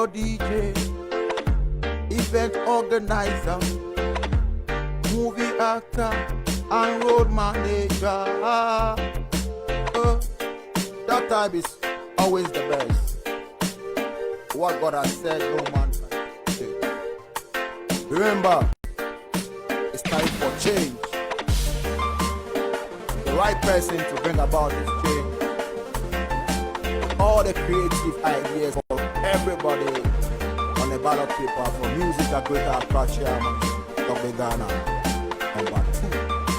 radio DJ, event organizer, movie actor, and road manager. That type is always the best. What God has said, no man can change. Remember, it's time for change. The right person to bring about this change. All the creative ideas for everybody on the ballot paper for musiga Greater Accra Chairman, Togbe Ghana. Number 2.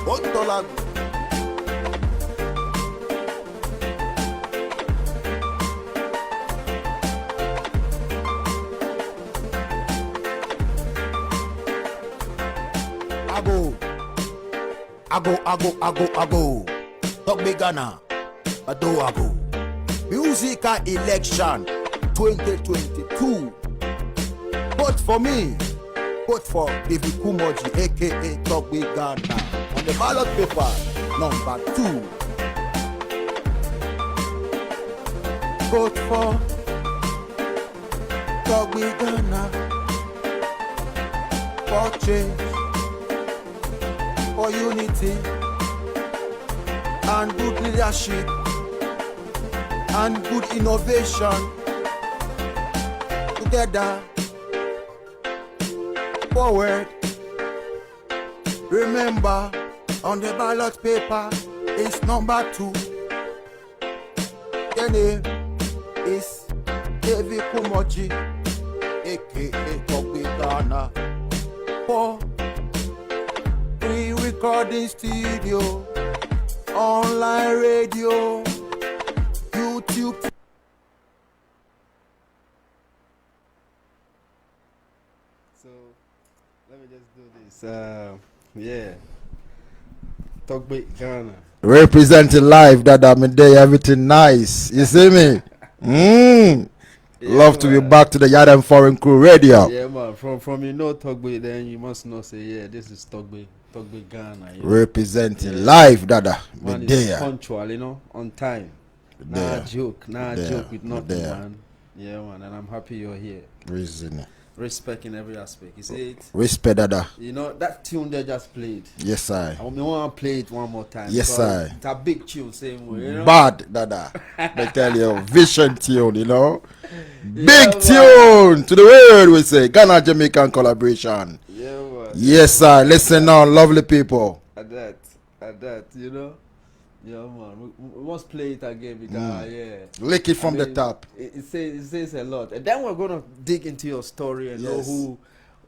$1. I go. Togbe Ghana. I go. Musica election 2022. Vote for me. Vote for David Kumoji, aka Togbe Ghana. On the ballot paper, number 2. Vote for Togbe Ghana. For change, for unity, and good leadership, and good innovation. Together, forward. Remember, on the ballot paper is number 2. The name is David Kumoji, aka Togbe Ghana. For recording studio, online radio, YouTube. So let me just do this. Togbe Ghana. Representing live, that I'm in there, everything nice. You see me? Love to be back to the Yard and Foreign Crew Radio. Yeah, man. From Togbe, then you must know. Say, this is Togbe Ghana. Representing live, Dada. Man, there. Punctual, on time. Nah joke with nothing, man. Yeah, man. And I'm happy you're here. Reason. Respect in every aspect. You see it? Respect, Dada. You know that tune they just played. Yes, I want to play it one more time. Yes, I It's a big tune, same way. You know? Bad, Dada. They tell you, vision tune, you know. Yeah, big tune to the world, we say. Ghana Jamaican collaboration. Yeah, man. Yes, sir. Listen now, lovely people. At that, you know. Yeah, man. We must play it again because, Lick it from the top. It says a lot. And then we're going to dig into your story and know who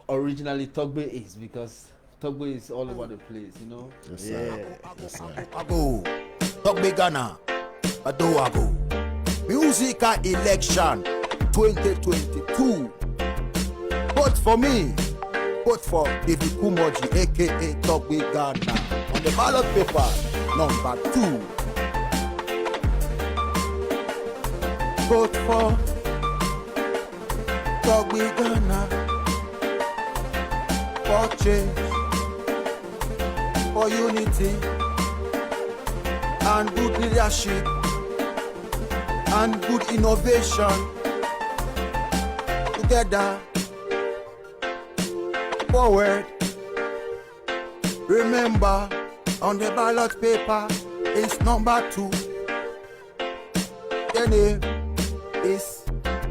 originally Togbe is, because Togbe is all over the place, you know. Yes, sir. Yes, sir. Togbe Ghana. I go. Musica election 2022. Vote for me. Vote for David Kumoji, aka Togbe Ghana. On the ballot paper, number 2. Vote for Togbe Ghana. For change, for unity, and good leadership, and good innovation. Together, forward. Remember, on the ballot paper is number 2. The name is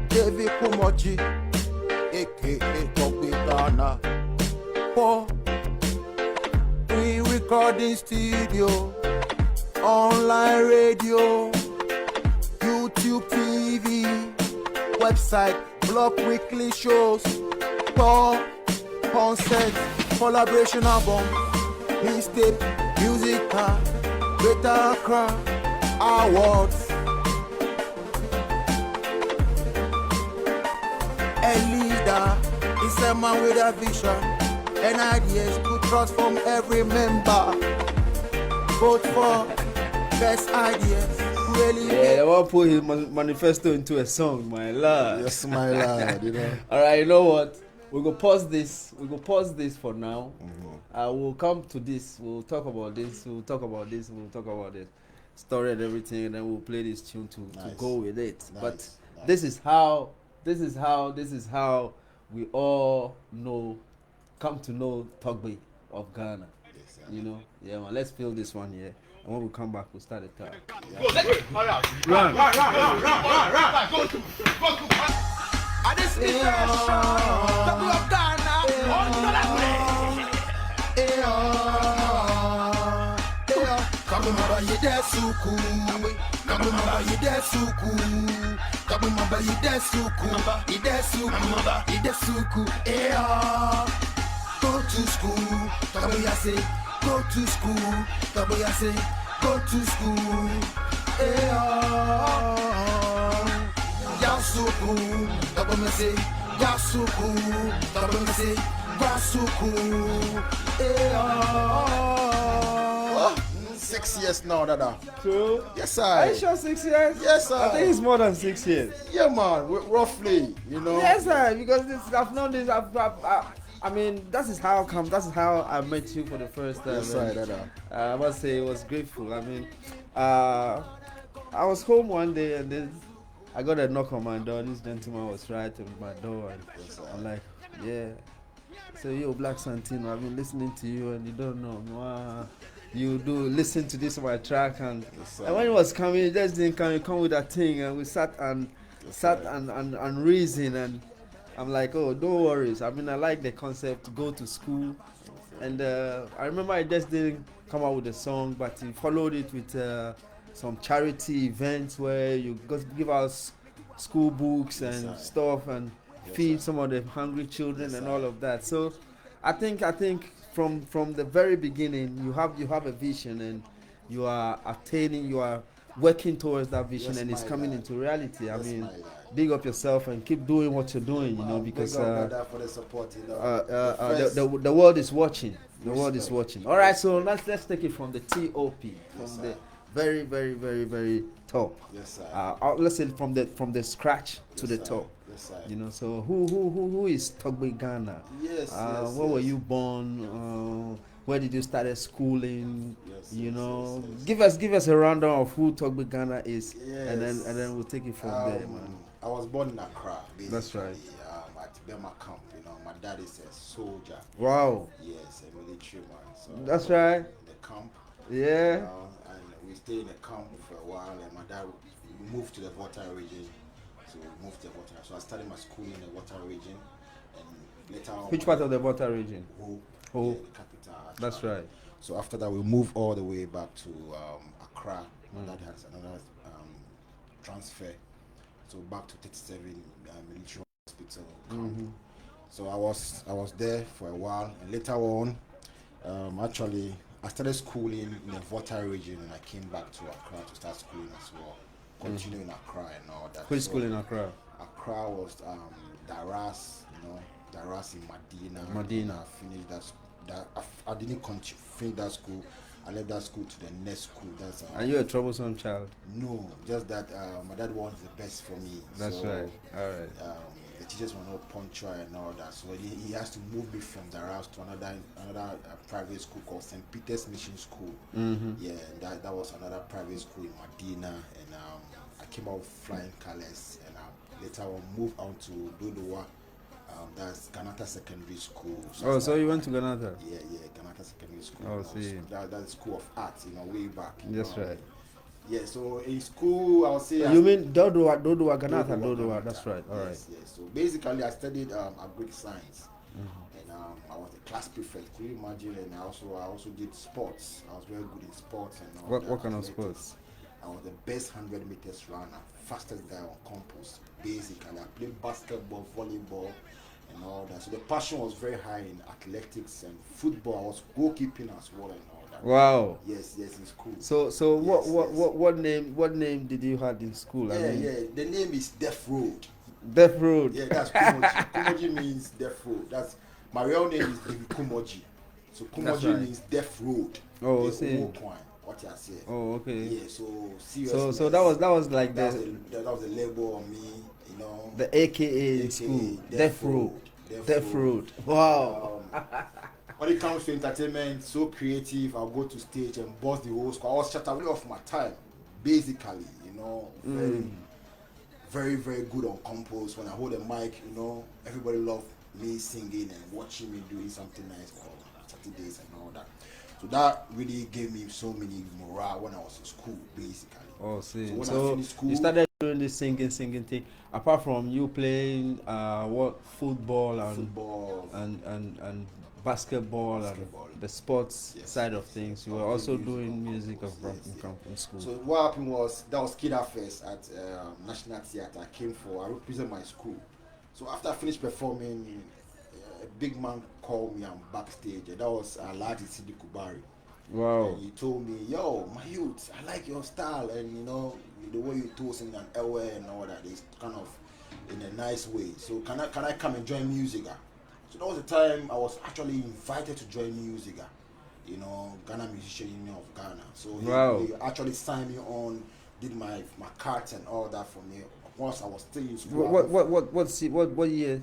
David Kumoji, aka Togbe Ghana. For recording studio, online radio, YouTube TV, website, blog, weekly shows, tour, concerts, collaboration album, mixtape, musica, Greater Accra, awards. A leader is a man with a vision and ideas to transform every member. Vote for best ideas. Really? Yeah, I want to put his manifesto into a song, my lord. Yes, my lord, you know. All right, you know what? We'll go pause this. We'll go pause this for now. We'll come to this. We'll talk about this. We'll talk about this. We'll talk about the story and everything, and then we'll play this tune to go with it. But this is how this is how we all come to know Togbe of Ghana. Yes, sir. You know, yeah, man. Let's feel this one here, and when we come back, we'll start the talk. Run. And this is Togbe of Ghana. Kabu maba yide suku, kabu maba yide suku, kabu maba yide suku, yide suku. Go to school, kabu ya say, go to school, kabu ya say, go to school. Ya suku, kabu me say, ya suku, kabu me say, ya suku. 6 years now, Dada. True. Yes, sir. Are you sure 6 years? Yes, sir. I think it's more than 6 years. Yeah, man. Roughly, you know. Yes, sir. Because I've known this. I mean, that is how I met you for the first time. Yes, sir, Dada. I must say, it was grateful. I mean, I was home one day and then I got a knock on my door. This gentleman was right at my door, and I'm like, yeah. So yo, Black Santino, I've been listening to you and you don't know. Wow. You do listen to this on my track, and when it was coming, it just didn't come with that thing, and we sat and reasoned, and I'm like, oh, don't worry. I mean, I like the concept to go to school, and I remember I just didn't come out with a song, but he followed it with some charity events where you give out school books and stuff and feed some of the hungry children and all of that. So I think from the very beginning you have a vision, and you are working towards that vision, and it's coming into reality. I mean, big up yourself and keep doing what you're doing, you know, because for the support, you know. the world is watching. The world is watching. All right, so let's take it from the TOP, from the very, very, very, very top. Yes, sir. Let's say from the scratch to the top. Yes, sir. You know, so who is Togbe Ghana? Yes, where were you born? Where did you start schooling? Yes, you know, yes. give us a rundown of who Togbe Ghana is, Yes. and then we'll take it from there, man. I was born in Accra, basically. That's right. At Bema camp, you know. My dad is a soldier. Wow. Yes, a military man. So That's right. in the camp. Yeah. And we stayed in the camp for a while, and my dad moved to the Water region. So we moved to the Water. So I started my school in the Water region, and later on. Which part of the Water region? Ho, the capital. That's right. So after that, we moved all the way back to Accra. My dad has another transfer, so back to 37 military hospital camp. So I was there for a while, and later on, actually, I started schooling in the Water region, and I came back to Accra to start schooling as well, continuing in Accra and all that. Which school in Accra? Accra was Daras, you know, Daras in Medina. Medina. I finished that. I didn't finish that school. I left that school to the next school. That's Are you a troublesome child? No, just that my dad wants the best for me. That's so, right. All right. The teachers were not punctual and all that, so he has to move me from Daras to another private school called St. Peter's Mission School. Yeah, and that was another private school in Medina, and I came out flying colors, and later on moved on to Dodowa. That's Ganata Secondary School. So you went to Ganata? Yeah, Ganata Secondary School. Oh, see. That's School of Arts, you know, way back. That's right. Yeah, so in school, I'll say. You mean Dodowa, Ganata? That's right. All right. Yes. So basically, I studied agric science, and I was a class prefect. Could you imagine? And I also did sports. I was very good in sports and all that. What kind of sports? I was the best 100 meters runner, fastest guy on campus. Basically, I played basketball, volleyball, and all that. So the passion was very high in athletics and football. I was goalkeeping as well and all that. Wow. Yes, in school. So yes, what name did you have in school? The name is Death Road. Death Road. Yeah, that's Kumoji. Kumoji means Death Road. That's my real name is David Kumoji. So Kumoji means Death Road. Oh, see. What I said. Oh, okay. Yeah, so seriously. So that was like that was the label on me, you know. The AKA in school. Death Road. Death Road. Wow. When it comes to entertainment, so creative, I'll go to stage and boss the whole school. I was shut away off my time, basically, you know. very, very good on compose. When I hold a mic, you know, everybody love me singing and watching me doing something nice on Saturdays and all that. So that really gave me so many morale when I was in school, basically. Oh, see. So when I So finished school, you started doing this singing thing. Apart from you playing what football and basketball and the sports side of things, you were also doing music in school. So what happened was that was Kid Fest at National Theatre. I came for I represent my school. So after I finished performing, a big man called me. I'm backstage. And that was Alhaji Sidi Kubari. Wow. And he told me, "Yo, my youth, I like your style, and you know the way you toast in an airway and all that is kind of in a nice way. So can I come and join musiga?" So that was the time I was actually invited to join musiga, you know, Ghana Musician Union of Ghana. So he actually signed me on, did my cards and all that for me. Once I was still in school. What year?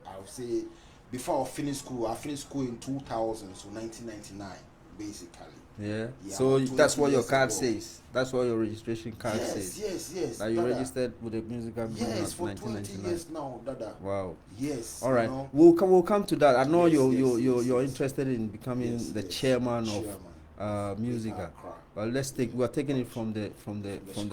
I would say before I finished school in 2000, so 1999, basically. Yeah. So that's what your card says. That's what your registration card says. Yes. That you registered with the musical group in for 20 years now, Dada. Wow. Yes. All right. You know? We'll come to that. I know you're interested in becoming the chairman of musica. But we're taking it from the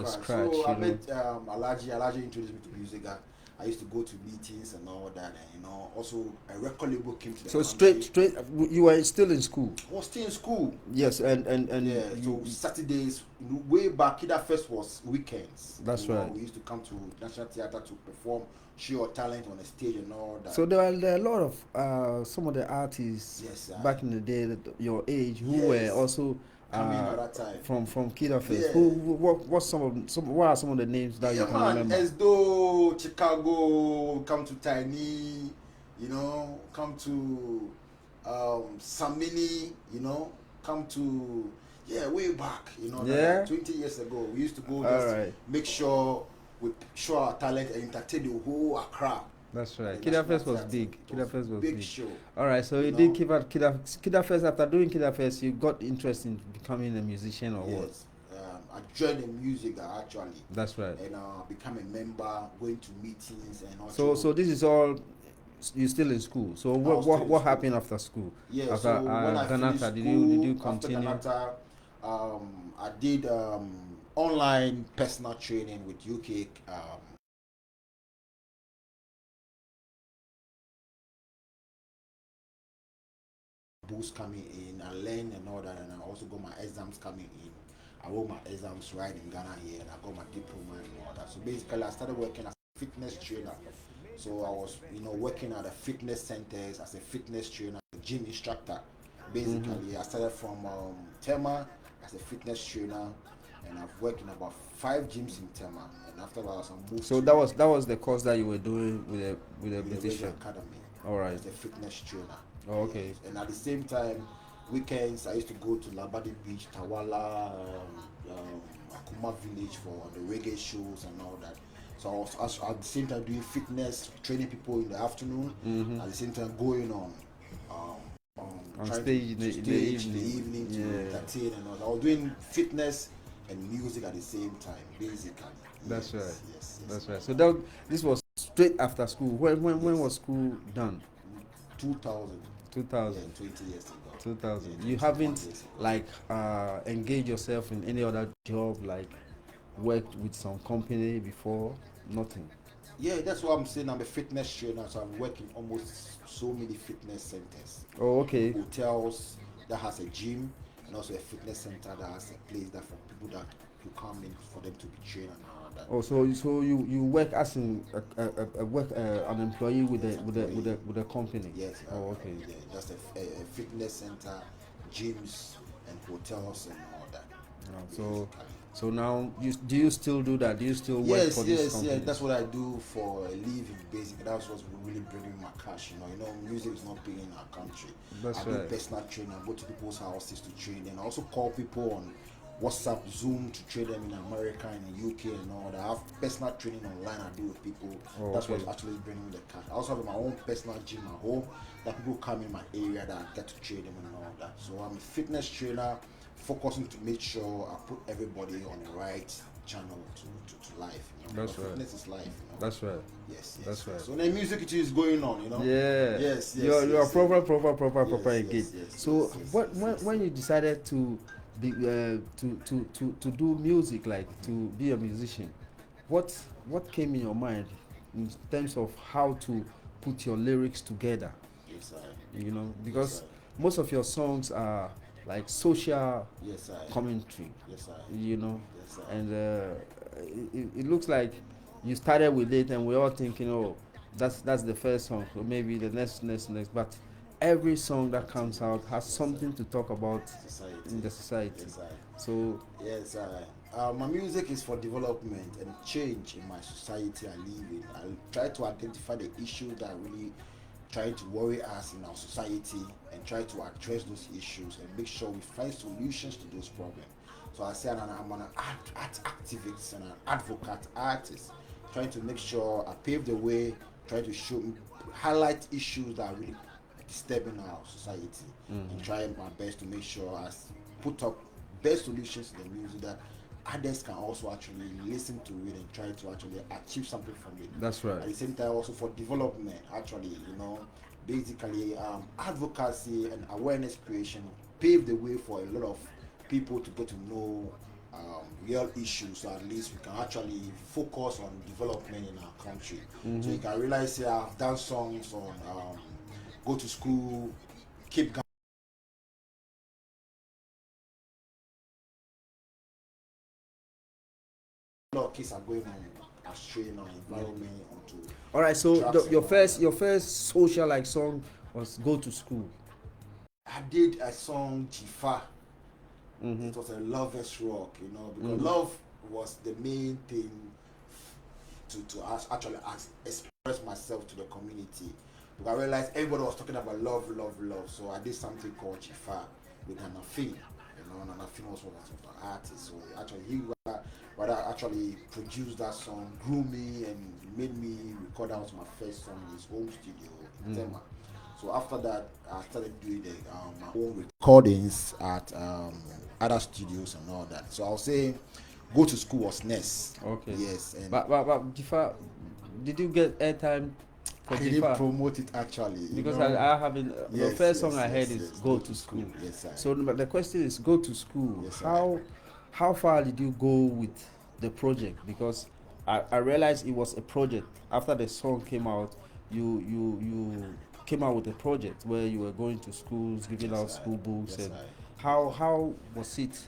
scratch. So I met Alhaji introduced me to musica. I used to go to meetings and all that, and you know, also a record label came to the country. straight, you were still in school. I was still in school. Yes, and yeah. So Saturdays, way back, Kida Fest was weekends. That's right. We used to come to National Theatre to perform, show your talent on the stage and all that. So there are a lot of some of the artists back in the day, your age, who were also. From Kida Fest. What are some of the names that you can remember? Esdo, Chicago, come to Tiny, you know, come to Samini, you know, come to way back, you know, 20 years ago. We used to go make sure we show our talent and entertain the whole Accra. That's right. Kida Fest was big. Kida Fest was big. Show. All right, so you did Kida Fest. After doing Kida Fest, you got interested in becoming a musician or what? I joined the music actually. That's right. And become a member, going to meetings and all. So this is all. You're still in school. So what happened after school? Yeah. After so when I finished school, did you continue? After Ghanata, I did online personal training with UK. Books coming in, I learned and all that, and I also got my exams coming in. I wrote my exams right in Ghana here, and I got my diploma and all that. So basically, I started working as a fitness trainer. So I was, working at the fitness centers as a fitness trainer, a gym instructor. Basically, I started from Tema as a fitness trainer, and I've worked in about 5 gyms in Tema. And after that, I moved. So that was the course that you were doing with the British Academy. All right. As a fitness trainer. Oh, okay. Yes. And at the same time, weekends I used to go to Labadi Beach, Tawala, Akuma Village for the reggae shows and all that. So I was at the same time doing fitness, training people in the afternoon. At the same time going on stage in the evening to entertain and all that. I was doing fitness and music at the same time, basically. That's right. Yes. That's right. So this was straight after school. When was school done? 2000. 2000. 20 years ago. 2000. You haven't engaged yourself in any other job, like worked with some company before? Nothing. Yeah, that's what I'm saying. I'm a fitness trainer, so I'm working almost so many fitness centers. Oh, okay. Hotels that has a gym, and also a fitness center that has a place that for people that to come in for them to be trained and all that. Oh, so you work as an employee with the company? Yes. Oh, okay. Yeah, just a fitness center, gyms, and hotels and all that. So now, do you still do that? Do you still work for this company? Yes, that's what I do for a living, basically. That's what's really bringing my cash, music is not paying in our country. That's I do personal training, I go to people's houses to train them. I also call people on WhatsApp, Zoom to train them in America and in UK and all that. I have personal training online I do with people. That's what's actually bringing me the cash. I also have my own personal gym at home that people come in my area that I get to train them and all that. So I'm a fitness trainer, focusing to make sure I put everybody on the right channel to life. That's right. Fitness is life. That's right. Yes. That's right. So the music it is going on. Yeah. Yes. You're proper engaged. So yes. when you decided to be to do music, like to be a musician, what came in your mind in terms of how to put your lyrics together? Yes, Because most of your songs are like social commentary. Yes, And it looks like you started with it, and we're all thinking, oh, that's the first song, so maybe the next. But every song that comes out has something to talk about in the society. So yes, my music is for development and change in my society I live in. I try to identify the issues that really try to worry us in our society and try to address those issues and make sure we find solutions to those problems. So I say I'm an art activist and an advocate artist, trying to make sure I pave the way, try to highlight issues that are really disturbing our society, and try my best to make sure I put up best solutions to the music that others can also actually listen to it and try to actually achieve something from it. That's right. At the same time, also for development, actually, basically advocacy and awareness creation pave the way for a lot of people to get to know real issues, so at least we can actually focus on development in our country. So you can realize here I've done songs on go to school, keep a lot of kids are going on astray now, environment onto. All right, so your first social like song was "Go to School." I did a song Jifa. It was a lover's rock, because love was the main thing to actually express myself to the community. Because I realized everybody was talking about love, so I did something called Jifa with Nanafin. Nanafin was one of the artists, so actually he actually produced that song, grew me, and made me record. That was my first song in his home studio in Tema. So after that, I started doing my own recordings at other studios and all that. So I'll say, Go to School was next. Okay. Yes, and but Jifa, did you get airtime for I Jifa? didn't promote it actually. Because I haven't. The first song I heard is "Go to School." Yes, So but the question is, "Go to School." Yes, how far did you go with the project? Because I realized it was a project. After the song came out, you came out with a project where you were going to schools, giving out school books, and how was it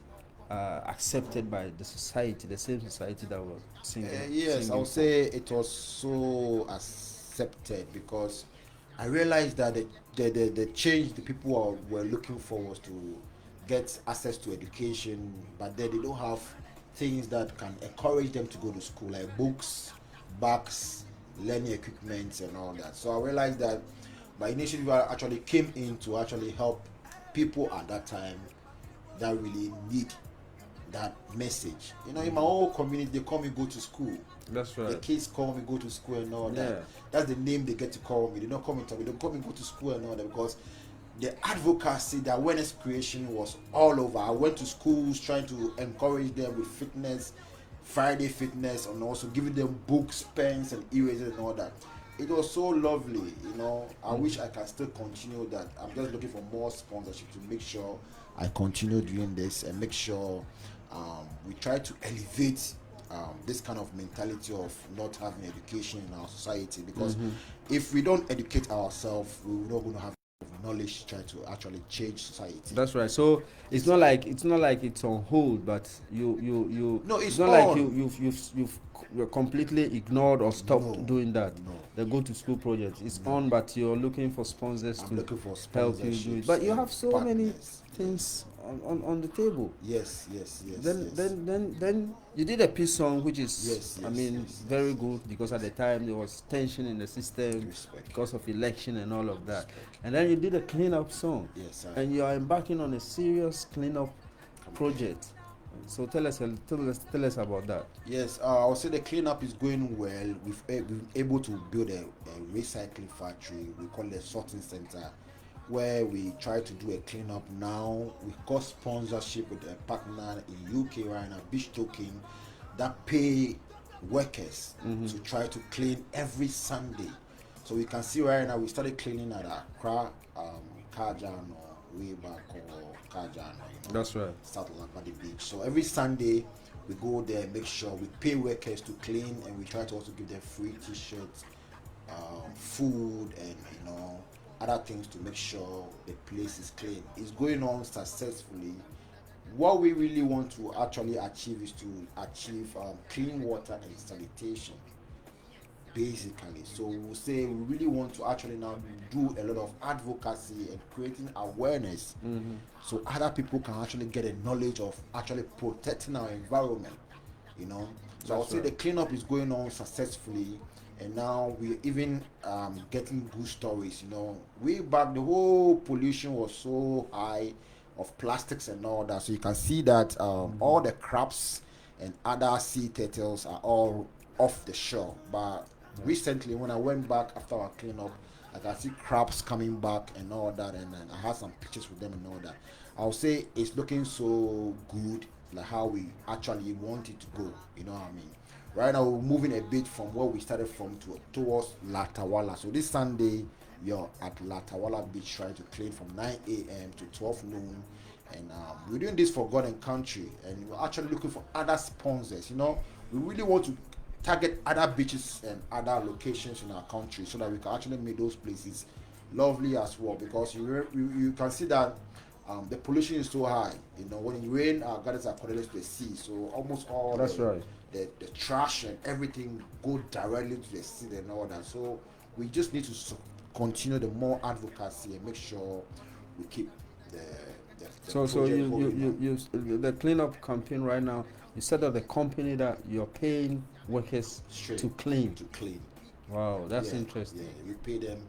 accepted by the society, the same society that was singing? Yes, I would say it was so accepted because I realized that the change the people were looking for was to get access to education, but then they don't have things that can encourage them to go to school, like books, bags, learning equipment, and all that. So I realized that my initiative actually came in to actually help people at that time that really need that message. In my own community, they call me Go to School. That's right. The kids call me Go to School and all that. That's the name they get to call me. They don't call me Togbe. They call me Go to School and all that because the advocacy, the awareness creation was all over. I went to schools trying to encourage them with fitness, Friday fitness, and also giving them books, pens, and erasers and all that. It was so lovely, I wish I can still continue that. I'm just looking for more sponsorship to make sure I continue doing this and make sure we try to elevate this kind of mentality of not having education in our society, because if we don't educate ourselves, we're not going to have knowledge to try to actually change society. That's right. So it's not like it's on hold, but you no, it's not on. Like you're completely ignored or stopped doing that. No. The Go to School project is on, but you're looking for sponsors to help you do it. But you have so many things on the table. Yes. Then you did a peace song, which is very good, because at the time there was tension in the system because of election and all of that. And then you did a cleanup song. Yes, and you are embarking on a serious cleanup project. So tell us about that. Yes, I would say the cleanup is going well. We've been able to build a recycling factory. We call it a sorting center, where we try to do a cleanup now. We got sponsorship with a partner in UK right now, Beach Token, that pay workers to try to clean every Sunday. So we can see right now we started cleaning at Accra, Kajan or way back or Kajan, That's right. South Lampadi Beach. So every Sunday we go there, make sure we pay workers to clean, and we try to also give them free T-shirts, food, and other things to make sure the place is clean. It's going on successfully. What we really want to actually achieve is to achieve clean water and sanitation, basically. So we'll say we really want to actually now do a lot of advocacy and creating awareness, so other people can actually get a knowledge of actually protecting our environment. So I'll say the cleanup is going on successfully, and now we're even getting good stories. Way back the whole pollution was so high of plastics and all that, so you can see that all the crabs and other sea turtles are all off the shore. But recently when I went back after our cleanup, I can see crabs coming back and all that, and I had some pictures with them and all that. I'll say it's looking so good, like how we actually want it to go. You know what I mean? Right now we're moving a bit from where we started from towards Latawala. So this Sunday we are at Latawala Beach trying to clean from 9 a.m. to 12 noon, and we're doing this for God and country, and we're actually looking for other sponsors. We really want to target other beaches and other locations in our country so that we can actually make those places lovely as well, because you can see that the pollution is so high. When it rains, our gardens are connected to the sea, so almost all the trash and everything go directly to the sea and all that. So we just need to continue the more advocacy and make sure we keep the So you the cleanup campaign right now, you set up the company that you're paying workers to clean. Wow, that's interesting. Yeah, we pay them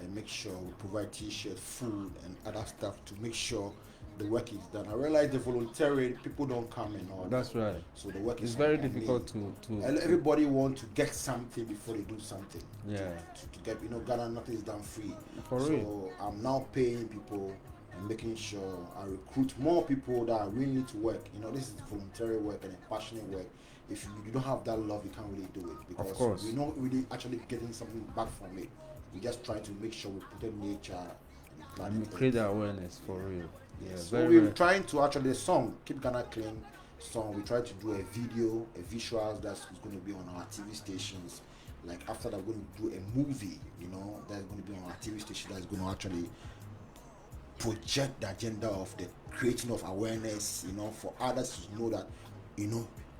and make sure we provide T-shirt, food, and other stuff to make sure the work is done. I realize the voluntary people don't come and all. That's right. So the work is is very difficult to everybody want to get something before they do something. Yeah. To get Ghana, nothing is done free. For real. So I'm now paying people and making sure I recruit more people that are willing to work. This is voluntary work and passionate work. If you don't have that love, you can't really do it, because we're not really actually getting something back from it. We just try to make sure we protect nature and create the awareness for real. Yeah, so we're trying to actually, the song Keep Ghana Clean song, we try to do a video, a visuals that's going to be on our TV stations. Like after that, we're going to do a movie, that's going to be on our TV station, that's going to actually project the agenda of the creating of awareness, for others to know that,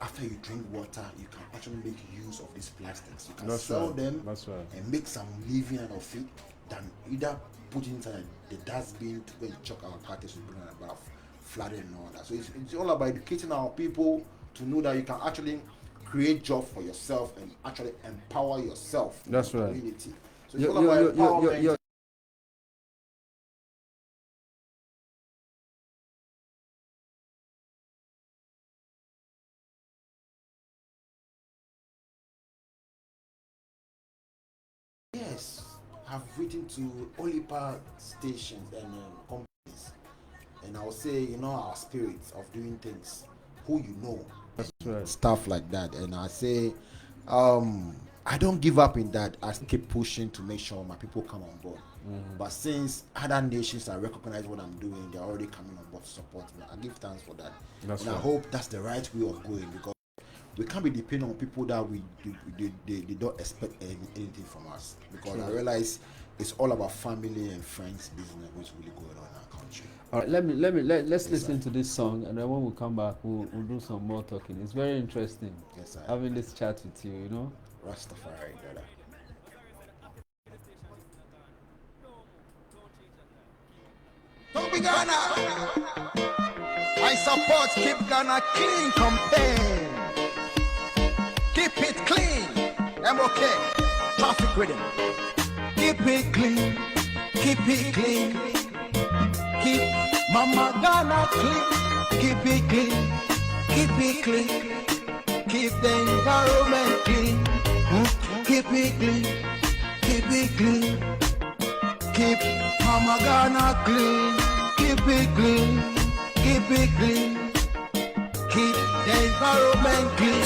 after you drink water, you can actually make use of these plastics. You can sell them and make some living out of it, than either put it inside the dustbin to go and chuck our cartons to bring about flooding and all that. So it's all about educating our people to know that you can actually create job for yourself and actually empower yourself in the community. So it's all about empowerment. Yes, I've written to Olipa stations and companies, and I'll say, our spirits of doing things, who stuff like that, and I say, I don't give up in that. I keep pushing to make sure my people come on board. But since other nations are recognizing what I'm doing, they're already coming on board to support me. I give thanks for that, I hope that's the right way of going, because we can't be depending on people that they don't expect anything from us, because I realize it's all about family and friends business which really going on in our country. All right, let's listen to this song, and then when we come back we'll do some more talking. It's very interesting having this chat with you. Rastafari, brother. Togbe Ghana, I support Keep Ghana Clean campaign. Keep it clean. MOK. Traffic rhythm. Keep it clean. Keep it clean. Keep Mama Ghana clean. Keep it clean. Keep it clean. Keep the environment clean. Keep it clean. Keep it clean. Keep Mama Ghana clean. Keep it clean. Keep it clean. keep the environment clean.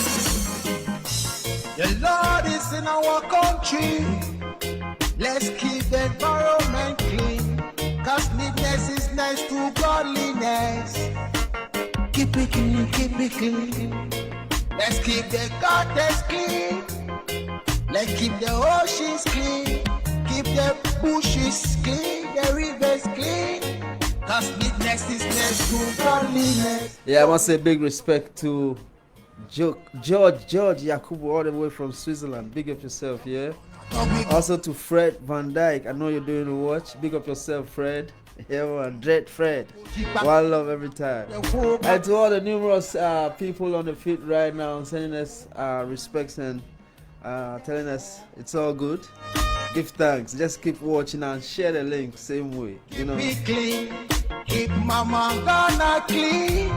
The Lord is in our country. Let's keep the environment clean. Cause neatness is next to godliness. Keep it clean, keep it clean. Let's keep the gutters clean. Let's keep the oceans clean. Keep the bushes clean, the rivers clean. Cause neatness is next to godliness. Yeah, I must say big respect to George Yakubu all the way from Switzerland. Big up yourself, yeah. Also to Fred Van Dyke. I know you're doing a watch. Big up yourself, Fred. Yeah, man. Dread Fred. One love every time. And to all the numerous people on the feed right now sending us respects and telling us it's all good. Give thanks. Just keep watching and share the link same way. You know. Keep clean. Keep Mama Ghana clean.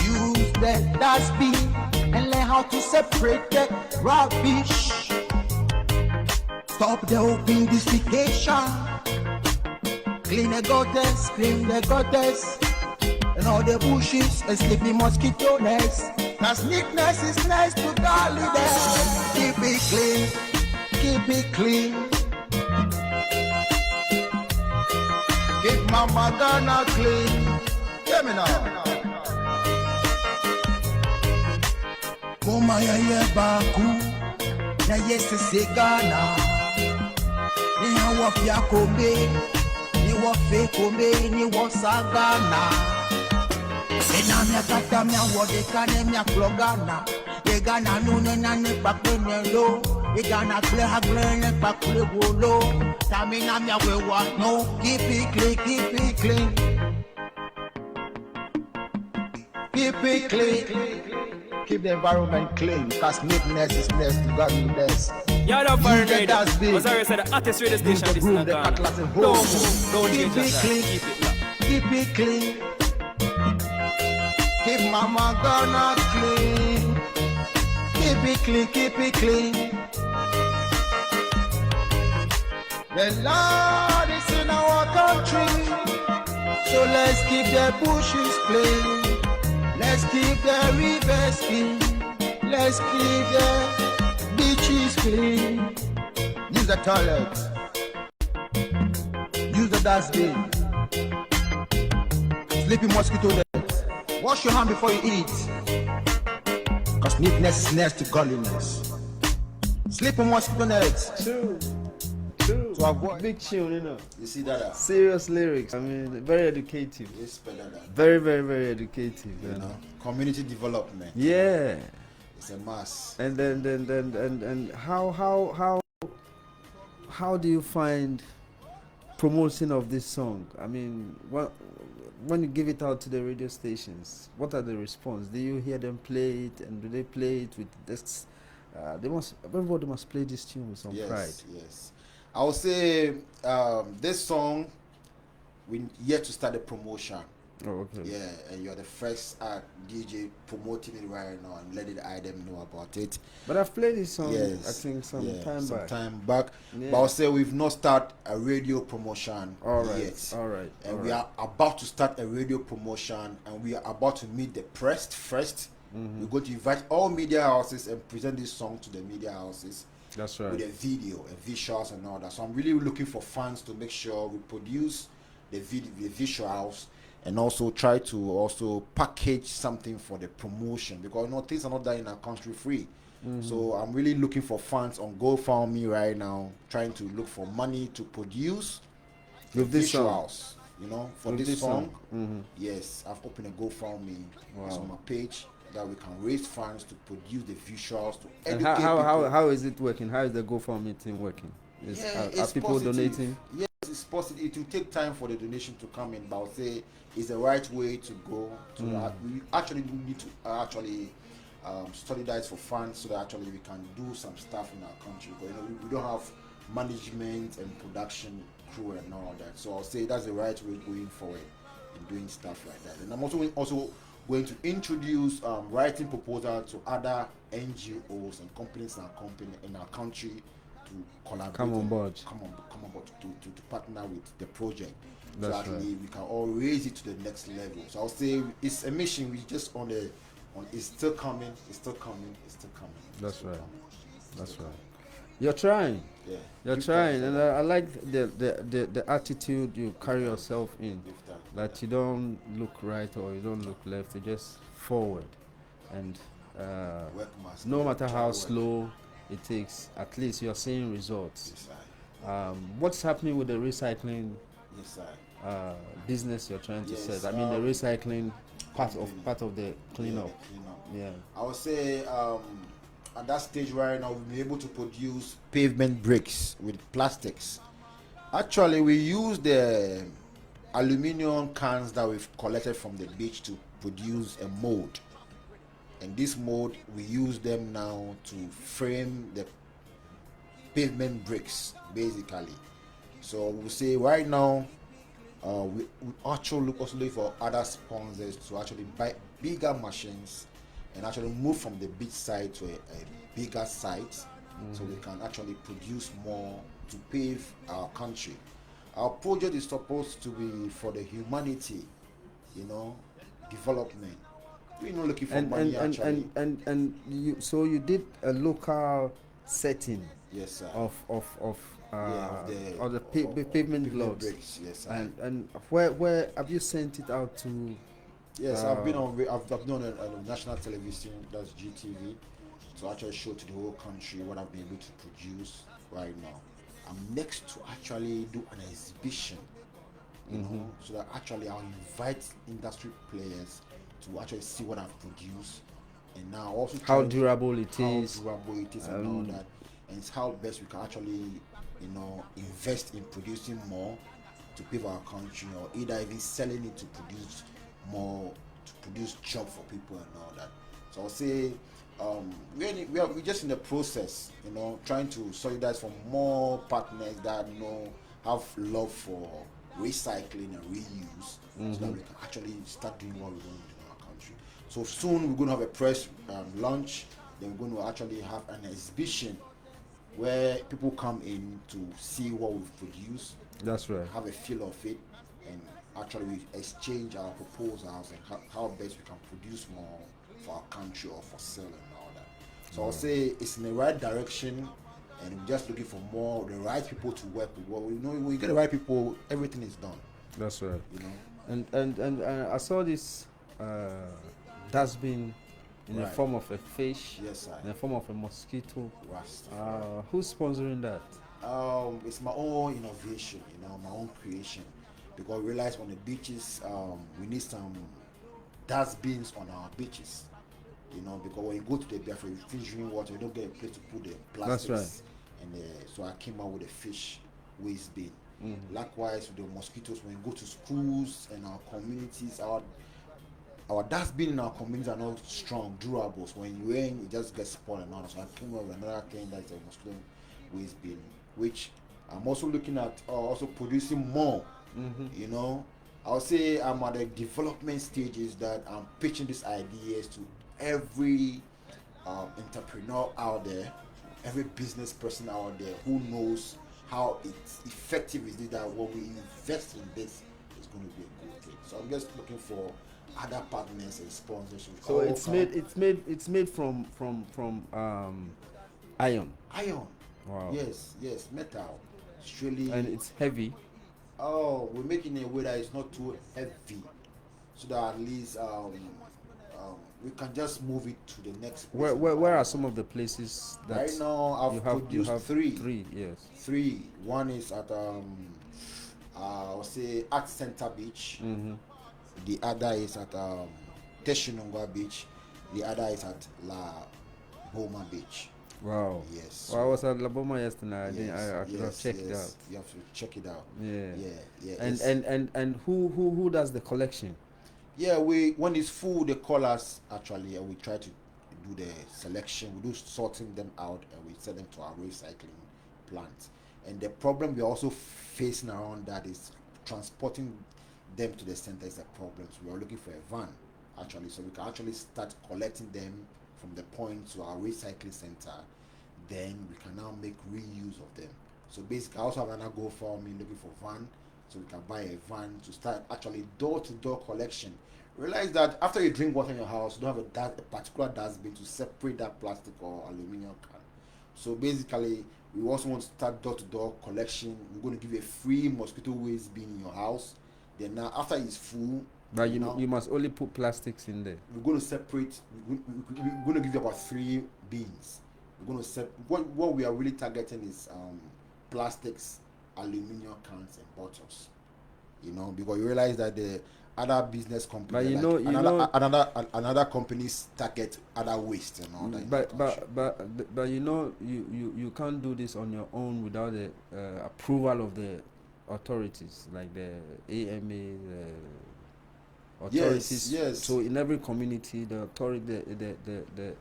Use the dustbin and learn how to separate the rubbish. Stop the open defecation. Clean the gutters, and all the bushes and sleeping mosquito nests. Cause neatness is nice to godliness. Keep it clean, keep it clean. Keep Mama Ghana clean. Hear me now. Mama ya baku, na yesi se Ghana. Ni hawa pia kombe. Ni wafe kombe ni wasagana. Ena mia kata mia wodekane mia flogana. Ye Ghana nune na ne pakene lo. Ye Ghana kle hagle ne pakle wolo. Tamina mia wewa no. Keep it clean, keep it clean. Keep it clean. Keep the environment clean. Cause neatness is next to godliness. You're not foreign radio. Was I said the artist radio station this in Ghana. Don't change that. Keep it locked. Keep it clean. Keep Mama Ghana clean. Keep it clean, keep it clean. The Lord is in our country. So let's keep the bushes clean. Let's keep the rivers clean. Let's keep the beaches clean. Use the toilet. Use the dustbin. Sleeping mosquito nets. Wash your hand before you eat. Cause neatness is next to godliness. Sleeping mosquito nets. True. To avoid. Big tune, you know. You see that? Serious lyrics. I mean, very educative. It's better than Very, very, very educative. you know. Community development. Yeah. It's a must. And then how do you find promotion of this song? I mean, when you give it out to the radio stations, what are the response? Do you hear them play it, and do they play it with this? Everybody must play this tune with some pride. Yes. I would say this song, we yet to start the promotion. Oh, okay. Yeah, and you're the first DJ promoting it right now and letting them know about it. But I've played this song, Yes. I think, some time back. Yeah. Yeah. But I'll say we've not started a radio promotion yet. All right. And we are about to start a radio promotion, and we are about to meet the press first. We're going to invite all media houses and present this song to the media houses. That's right. With a video and visuals and all that. So I'm really looking for fans to make sure we produce the visuals and also try to also package something for the promotion, because things are not done in our country free. So I'm really looking for fans on GoFundMe right now, trying to look for money to produce With this song. visuals, for With this song. Mhm. Yes, I've opened a GoFundMe on my page that we can raise funds to produce the visuals to And educate people. how is it working? How is the GoFundMe thing working? Are It's people positive. donating? Yes, it's possible. It will take time for the donation to come in, but I'll say it's the right way to go. We actually do need to study that for funds so that actually we can do some stuff in our country. But we don't have management and production crew and all that. So I'll say that's the right way going forward in doing stuff like that. And I'm also going to introduce writing proposal to other NGOs and companies in our country to collaborate. Come on board to partner with the project. That's so actually we can all raise it to the next level. So I'll say it's a mission. We're just on the It's still coming. It's still coming. It's still coming. That's right. That's right. You're trying. Yeah. You're trying, and I like the attitude you carry yourself in. That you don't look right or you don't look left. You just forward, and no matter how slow it takes, at least you're seeing results. What's happening with the recycling business you're trying to set? I mean, the recycling part of the cleanup. Yeah. I would say at that stage right now, we'll be able to produce pavement bricks with plastics. Actually, we use the aluminum cans that we've collected from the beach to produce a mold. And this mold, we use them now to frame the pavement bricks, basically. So we'll say right now, we actually also look for other sponsors to actually buy bigger machines and actually move from the beach side to a bigger site, so we can actually produce more to pave our country. Our project is supposed to be for the humanity, development. We're not looking for money actually. And you did a local setting. Yes, sir. Of the pavement blocks. Bricks, yes, sir. And where have you sent it out to? Yes, I've been on a national television, that's GTV, to actually show to the whole country what I've been able to produce right now. I'm next to actually do an exhibition, so that actually I'll invite industry players to actually see what I've produced, and now also how durable it is, and all that, and it's how best we can actually, invest in producing more to pave our country, or either even selling it to produce more, to produce job for people and all that. So I'll say we're just in the process, trying to solidarize for more partners that have love for recycling and reuse, so that we can actually start doing what we want to do in our country. So soon we're going to have a press launch, then we're going to actually have an exhibition where people come in to see what we've produced. That's right. Have a feel of it, and actually we exchange our proposals and how best we can produce more for our country or for sale and all that. So I'll say it's in the right direction, and we're just looking for the right people to work with. Well, when you get the right people, everything is done. That's right. And I saw this dustbin in the form of a fish. Yes, sir. In the form of a mosquito. Rasta. Who's sponsoring that? It's my own innovation, my own creation, because I realized on the beaches, we need some dustbins on our beaches, because when you go to the beach for filtering water, you don't get a place to put the plastics. That's right. And so I came out with a fish waste bin. Likewise with the mosquitoes, when you go to schools and our communities, our dustbin in our communities are not strong, durable. So when you rain, it just gets spoiled and all. So I came up with another thing that's a mosquito waste bin, which I'm also looking at also producing more. I'll say I'm at the development stages that I'm pitching these ideas to every entrepreneur out there, every business person out there who knows how it's effective is it that when we invest in this, it's going to be a good thing. So I'm just looking for other partners and sponsors. So it's made from iron. Iron. Wow. Yes, metal. It's really, and it's heavy. Oh, we're making it a way that it's not too heavy, so that at least we can just move it to the next place. Where are some of the places that right now I've produced three. Three. One is at I'll say Art Center Beach. The other is at Teshinongwa Beach. The other is at La Boma Beach. Wow. Yes. Well, I was at La Boma yesterday. I could have checked it out. You have to check it out. Yeah. And who does the collection? Yeah, when it's full, they call us actually, and we try to do the selection. We do sorting them out, and we send them to our recycling plant. And the problem we're also facing around that is transporting them to the center is a problem. So we are looking for a van actually, so we can actually start collecting them from the point to our recycling center. Then we can now make reuse of them. So basically, I also have another goal for me looking for van, so we can buy a van to start actually door-to-door collection, realize that after you drink water in your house, you don't have a particular dustbin to separate that plastic or aluminum can. So basically, we also want to start door-to-door collection. We're going to give you a free mosquito waste bin in your house. Then now, after it's full, but you must only put plastics in there. We're going to separate. We're going to give you about 3 bins. We're going to what we are really targeting is plastics, aluminum cans, and bottles. Because you realize that the other business companies, another companies target other waste and all that. But you can't do this on your own without the approval of the authorities, like the AMA, the authorities. Yes. So in every community, the authority, the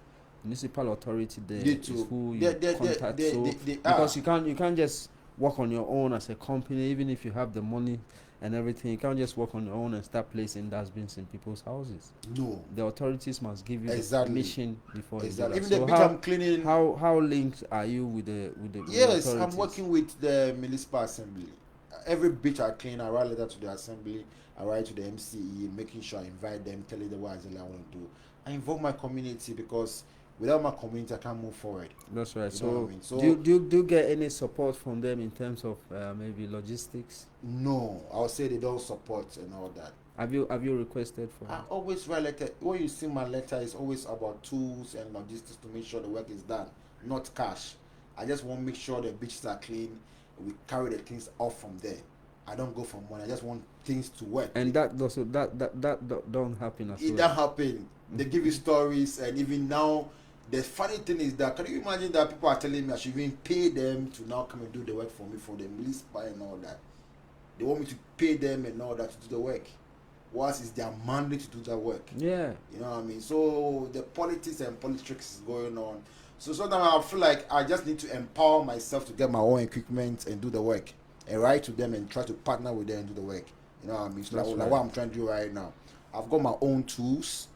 municipal authority there is who you contact. Because you can't just work on your own as a company, even if you have the money and everything. You can't just work on your own and start placing dustbins in people's houses. No. The authorities must give you the permission before you do that. Even so the become cleaning. How linked are you with the Yes, authorities? I'm working with the municipal assembly. Every bitch I clean, I write letter to the assembly, I write to the MCE, making sure I invite them, telling them what I want to do. I involve my community because without my community, I can't move forward. That's right. So do you get any support from them in terms of maybe logistics? No, I'll say they don't support and all that. Have you requested for? I always write letter. When you see my letter, it's always about tools and logistics to make sure the work is done, not cash. I just want to make sure the beaches are clean. We carry the things off from there. I don't go for money. I just want things to work. And that don't happen as well. It don't happen. They give you stories, and even now, the funny thing is that can you imagine that people are telling me I should even pay them to now come and do the work for me for the police buy and all that. They want me to pay them and all that to do the work. Once it's their mandate to do that work. Yeah. You know what I mean? So the politics and politics is going on. So sometimes I feel like I just need to empower myself to get my own equipment and do the work. And write to them and try to partner with them and do the work. You know what I mean? So like what I'm trying to do right now. I've got my own tools.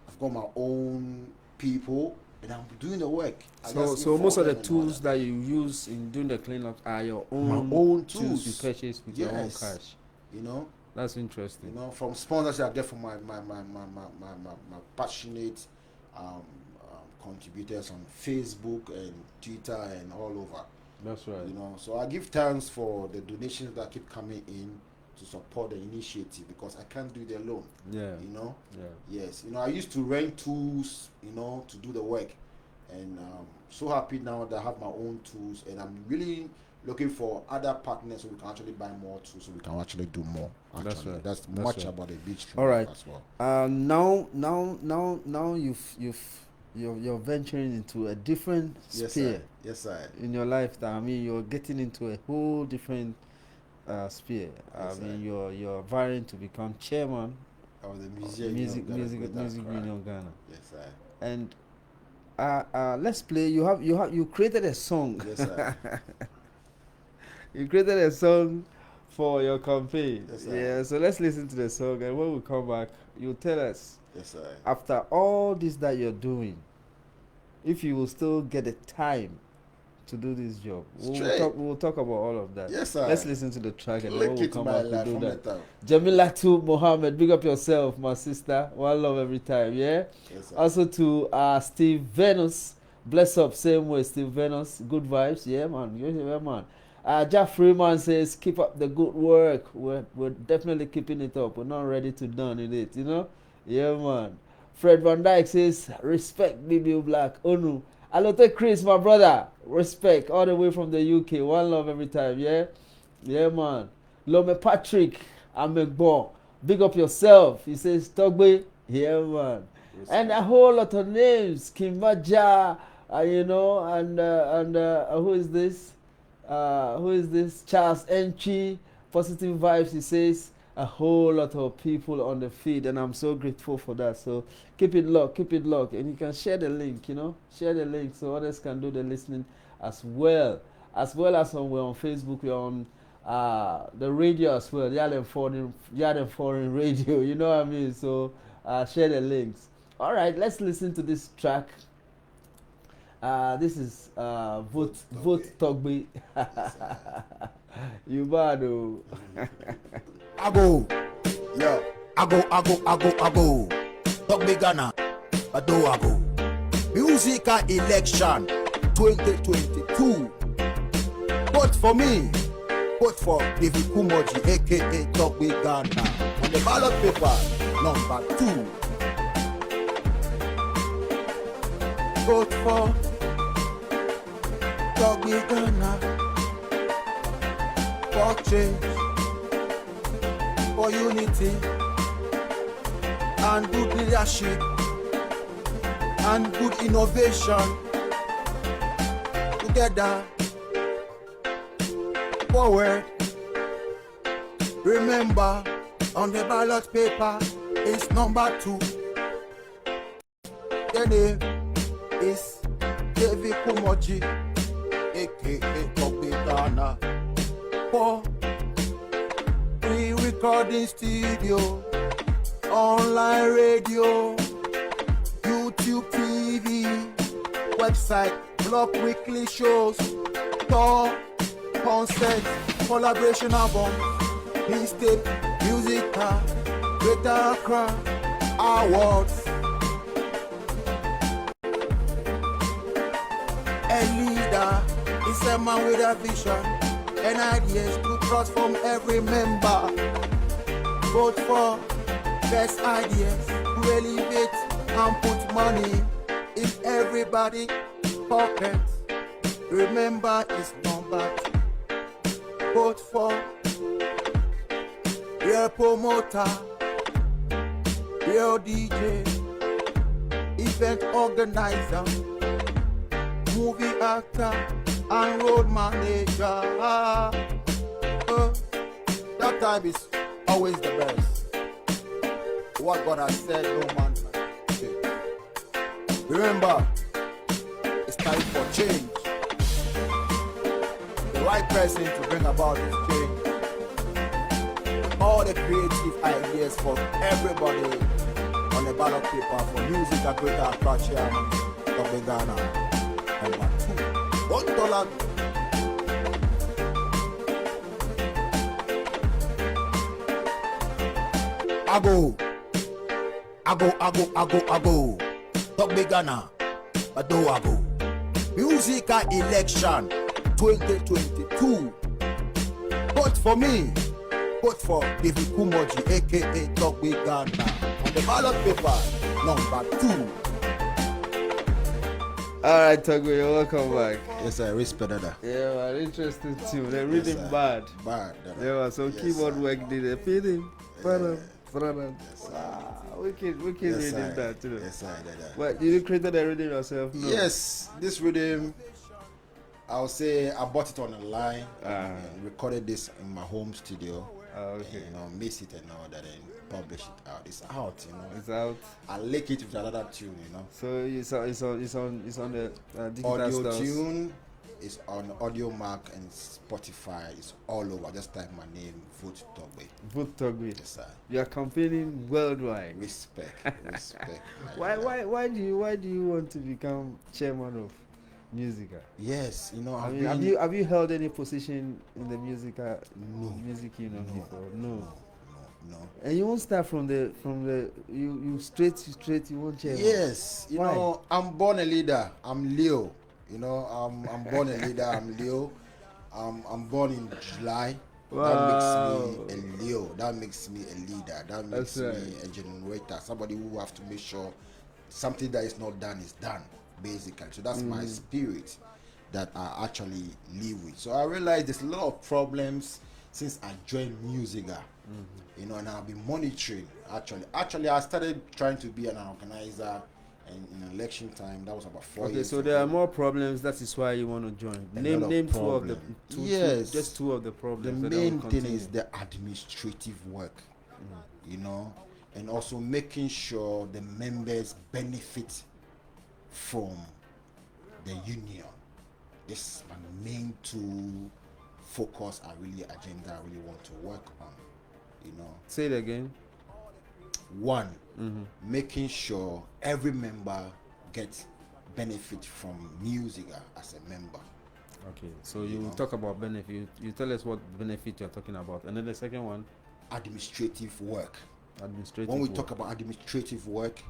I've got my own people. And I'm doing the work. So most of the tools that you use in doing the cleanup are your own, my own tools you purchase with your own cash. You know? That's interesting. You know, from sponsors I get from my passionate contributors on Facebook and Twitter and all over. That's right. You know, so I give thanks for the donations that keep coming in to support the initiative because I can't do it alone. Yeah. You know? Yeah. Yes. You know, I used to rent tools, you know, to do the work. And so happy now that I have my own tools and I'm really looking for other partners so we can actually buy more tools so we can actually do more. Actually. That's right. That's much about the beach. All right. As well. Now you're venturing into a different sphere. Yes, sir. In your lifetime, I mean, you're getting into a whole different sphere. Yes, I mean, you're vying to become chairman of the music union Ghana. Yes, sir. And let's play. You created a song. Yes, sir. You created a song for your campaign. Yes, sir. Yeah. So let's listen to the song, and when we come back, you tell us. Yes, sir. After all this that you're doing, if you will still get the time to do this job, we'll talk about all of that. Yes, sir. Let's listen to the track and then we'll come back to do that. Jamila to Mohammed, big up yourself, my sister. One love every time, yeah? Yes, sir. Also to Steve Venus, bless up, same way, Steve Venus. Good vibes, yeah, man. Yeah, man. Jeff Freeman says, keep up the good work. We're definitely keeping it up. We're not ready to done with it, you know? Yeah, man. Fred Van Dyke says, respect, BB Black. Onu. Alote Chris, my brother. Respect, all the way from the UK. One love every time, yeah? Yeah, man. Lome Patrick, Amegbo. Big up yourself. He says, Togbe. Yeah, man. Respect. And a whole lot of names. Kimbaja, you know, and who is this? Charles Entry. Positive vibes, he says. A whole lot of people on the feed, and I'm so grateful for that. So keep it locked, and you can share the link, you know, share the link so others can do the listening as well as we're on Facebook, we're on the radio as well, Yard Foreign Radio, you know what I mean? So share the links. All right, let's listen to this track. This is Vote Togbe. You bad. Abo, yeah, Ago. Togbe Ghana, Ago. Musica election 2022. Vote for me. Vote for David Kumoji, aka Togbe Ghana. On the ballot paper, number 2. Vote for Togbe Ghana. For change, for unity, and good leadership, and good innovation. Together, forward. Remember, on the ballot paper is number 2. The name is David Kumoji, aka Togbe Ghana. For pre-recording studio, online radio, YouTube TV, website, blog, weekly shows, tour, concerts, collaboration albums, mixtape, musica, Greater Accra, awards. A leader is a man with a vision and ideas to transform every member. Vote for best ideas to elevate and put money in everybody's pocket. Remember, it's number 2. Vote for real promoter, real DJ, event organizer, movie actor, and road manager. That type is always the best. What God has said, no man can change. Remember, it's time for change. The right person to bring about this change. All the creative ideas for everybody on the ballot paper for music, Greater Accra chairman, Togbe Ghana. Number 2. $1. Ago. Togbe Ghana, Ago. Musica election 2022. Vote for me. Vote for David Kumoji, aka Togbe Ghana. On the ballot paper, number 2. Alright, Togbe, welcome back. Yes, sir. Respect that. Yeah, man, interesting too. They're really bad. Bad. Yeah, man, so yes, keyboard sir. work did a feeling. We can Yes, read that too. Yes, sir. But you created the rhythm yourself? No. Yes, this rhythm, I'll say I bought it on a line and recorded this in my home studio. Okay. And, mix it and all that and publish it out. It's out, It's out. I link it with another tune, So it's on the digital Audio stores. tune is on Audio Mark and Spotify. It's all over. Just type my name, Vote Togbe. Vote Togbe. Yes, sir. You are campaigning worldwide. Respect. Why do you want to become chairman of musica? Yes, have you held any position in the music union No. before? No. No. And you won't start from the you straight you won't chairman. Yes, Why? I'm born a leader. I'm Leo. I'm born a leader. I'm Leo. I'm born in July. Wow. That makes me a Leo. That makes me a leader. That makes That's me a generator. Somebody who have to make sure something that is not done is done, basically. So that's my spirit that I actually live with. So I realized there's a lot of problems since I joined musica. And I've been monitoring. Actually, I started trying to be an organizer. And in election time, that was about 4 years. Okay, so ago. there are more problems. That is why you want to join. Name two of the Yes, just two of the problems. The main thing is the administrative work, and also making sure the members benefit from the union. This is my main two focus. Agenda I really want to work on. Say it again. One, making sure every member gets benefit from musica as a member. Okay, so you talk about benefit. You tell us what benefit you're talking about, and then the second one, administrative work. Administrative when we work. talk about administrative work,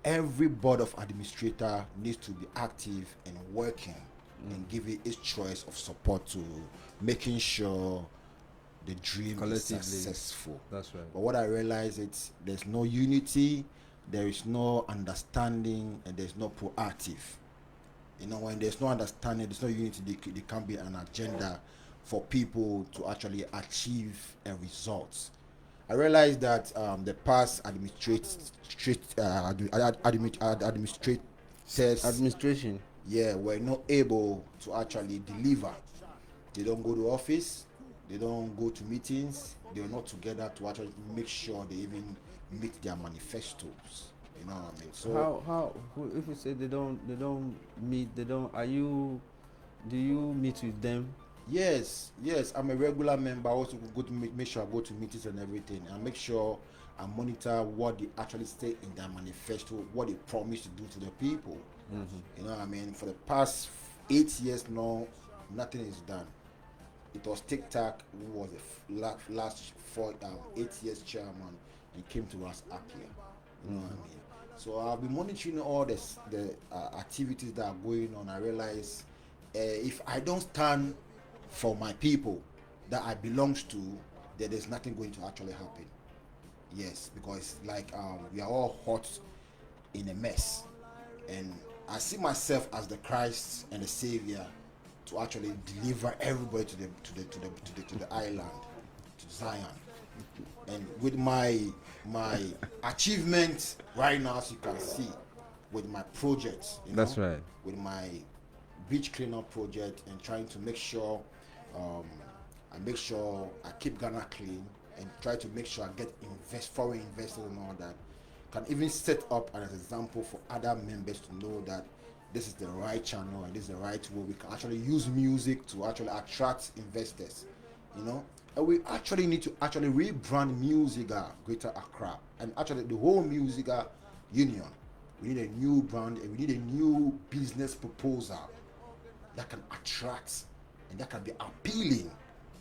every board of administrator needs to be active and working and giving its choice of support to making sure the dream is Collectively. successful. That's right. But what I realize is there's no unity, there is no understanding, and there's no proactive. You know, when there's no understanding, there's no unity, there can't be an agenda for people to actually achieve a result. I realized that the past Administration. yeah, were not able to actually deliver. They don't go to office, they don't go to meetings, they're not together to actually make sure they even meet their manifestos. You know what I mean? So If you say they don't meet, do you meet with them? yes, I'm a regular member. I also go to make sure I go to meetings and everything, and make sure I monitor what they actually say in their manifesto, what they promise to do to the people. You know what I mean? For the past 8 years now, nothing is done. It was Tic Tac who was the last 8 years chairman and came to us up here. You know what I mean? So I'll be monitoring all the activities that are going on. I realize if I don't stand for my people that I belongs to, then there's nothing going to actually happen. Yes, because like we are all hot in a mess, and I see myself as the Christ and the Savior to actually deliver everybody to the island, to Zion. And with my achievement right now, as you can see, with my projects, That's right. with my beach cleanup project and trying to make sure I keep Ghana clean and try to make sure I get foreign investors and all that. Can even set up an example for other members to know that this is the right channel and this is the right way we can actually use music to actually attract investors, you know. And we actually need to actually rebrand Musiga Greater Accra and actually the whole Musiga Union. We need a new brand and we need a new business proposal that can attract and that can be appealing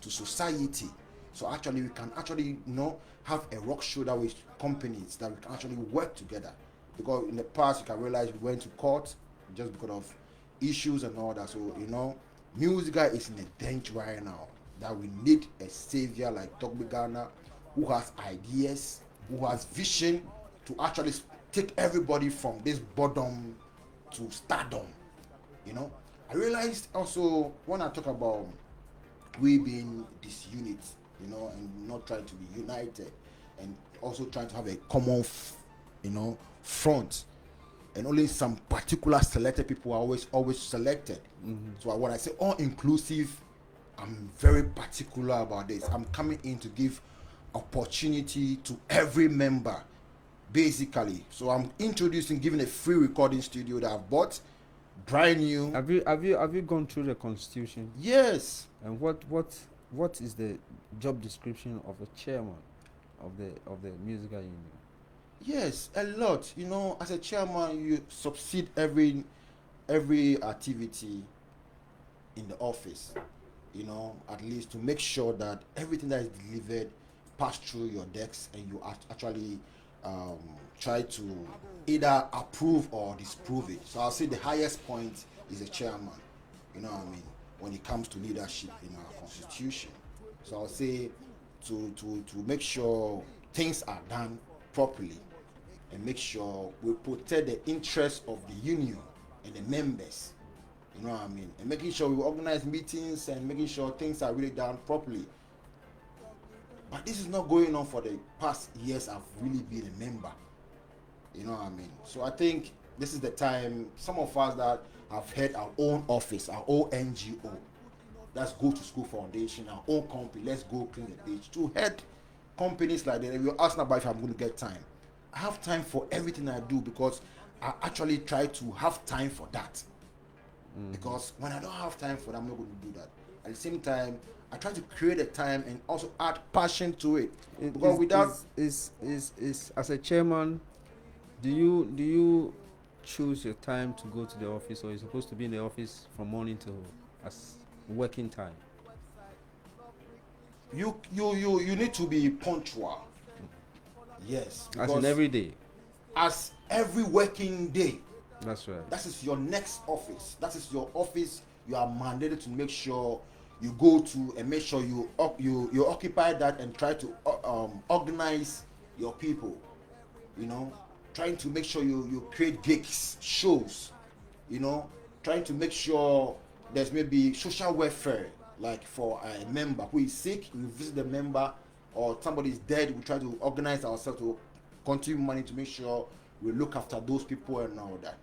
to society. So actually we can actually have a rock shoulder with companies that we can actually work together. Because in the past you can realize we went to court just because of issues and all that. So Musiga is in a danger right now that we need a savior like Togbe Ghana who has ideas, who has vision to actually take everybody from this bottom to stardom. I realized also when I talk about we being this unit, and not trying to be united, and also trying to have a common, front, and only some particular selected people are always selected. So when I say all inclusive, I'm very particular about this. I'm coming in to give opportunity to every member, basically. So I'm giving a free recording studio that I've bought, brand new. Have you gone through the constitution? Yes. And what is the job description of a chairman of the musical union? Yes, a lot. As a chairman, you subside every activity in the office. At least to make sure that everything that is delivered pass through your decks, and you actually try to either approve or disprove it. So I'll say the highest point is a chairman. You know what I mean? When it comes to leadership in our constitution. So I'll say to make sure things are done properly and make sure we protect the interests of the union and the members. You know what I mean? And making sure we organize meetings and making sure things are really done properly. But this is not going on for the past years I've really been a member. You know what I mean? So I think this is the time some of us that have had our own office, our own NGO, let's go to school foundation, our own company, let's go clean the beach, to head companies like that. You're asking about if I'm going to get time. I have time for everything I do because I actually try to have time for that. Because when I don't have time for that, I'm not going to do that. At the same time, I try to create a time and also add passion to it. Because as a chairman, do you choose your time to go to the office, or you're supposed to be in the office from morning till as working time? You need to be punctual. Yes. As in every day. As every working day. That's right. That is your next office. That is your office. You are mandated to make sure you go to and make sure you occupy that and try to organize your people. You know, trying to make sure you create gigs, shows. You know, trying to make sure there's maybe social welfare, like for a member who is sick, we visit the member, or somebody is dead, we try to organize ourselves to contribute money to make sure we look after those people and all that.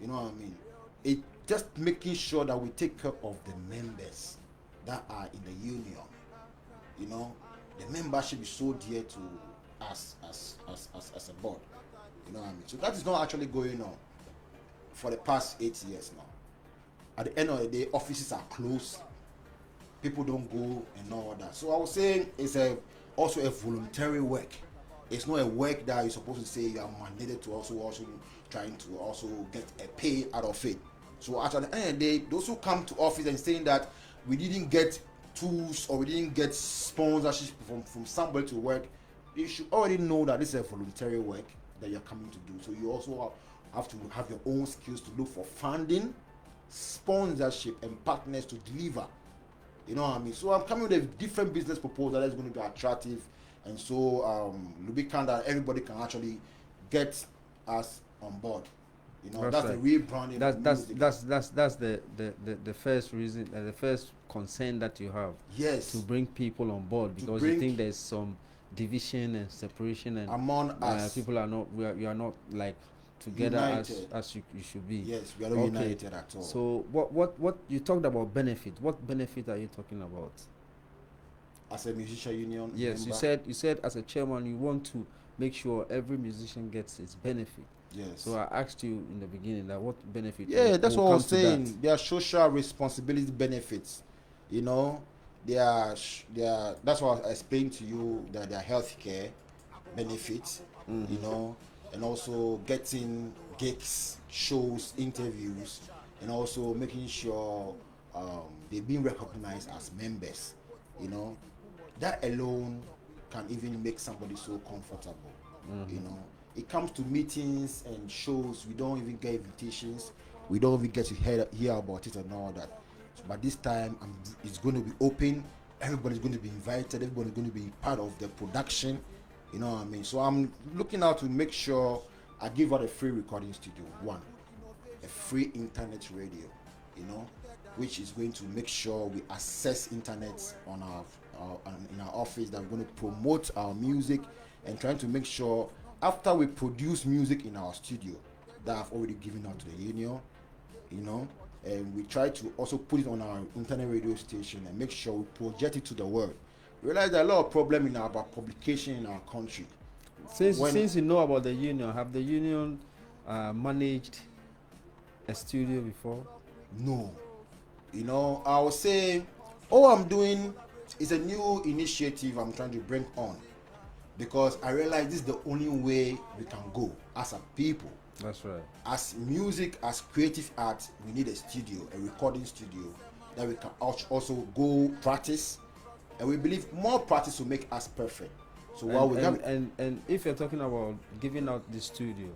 You know what I mean? It just making sure that we take care of the members that are in the union. You know, the membership is so dear to us as a board. You know what I mean? So that is not actually going on for the past 8 years now. At the end of the day, offices are closed. People don't go and all that. So I was saying it's also a voluntary work. It's not a work that you're supposed to say you are mandated to also trying to also get a pay out of it. So at the end of the day, those who come to office and saying that we didn't get tools or we didn't get sponsorship from somebody to work, you should already know that this is a voluntary work that you're coming to do. So you also have to have your own skills to look for funding, sponsorship, and partners to deliver. You know what I mean? So I'm coming with a different business proposal that's going to be attractive, and so lubricant that everybody can actually get us on board. You know, that's right. The rebranding. That's the first reason, the first concern that you have. Yes. To bring people on board, because you think there's some division and separation, and among us, people are not. We are not like together as you should be. Yes, we are not united at all. So what you talked about benefit? What benefit are you talking about? As a musician union. Yes, member? you said as a chairman you want to make sure every musician gets its benefit. Yes. So I asked you in the beginning that what benefit? Yeah, that's what I was saying. There are social responsibility benefits. You know, that's what I explained to you, that there are healthcare benefits. Mm-hmm. You know, and also getting gigs, shows, interviews, and also making sure they're being recognized as members. You know, that alone can even make somebody so comfortable. Mm-hmm. You know, it comes to meetings and shows, we don't even get invitations, we don't even get to hear about it and all that. So, but this time it's going to be open, everybody's going to be invited, everybody's going to be part of the production. You know what I mean? So I'm looking out to make sure I give out a free recording studio, a free internet radio, you know, which is going to make sure we access internet on in our office, that we're going to promote our music and trying to make sure after we produce music in our studio that I've already given out to the union, you know, and we try to also put it on our internet radio station and make sure we project it to the world. We realize there are a lot of problems about publication in our country. Since you know about the union, have the union managed a studio before? No. You know, I was saying, all I'm doing is a new initiative I'm trying to bring on, because I realize this is the only way we can go as a people. That's right. As music, as creative art, we need a studio, a recording studio that we can also go practice, and we believe more practice will make us perfect. So and if you're talking about giving out the studio,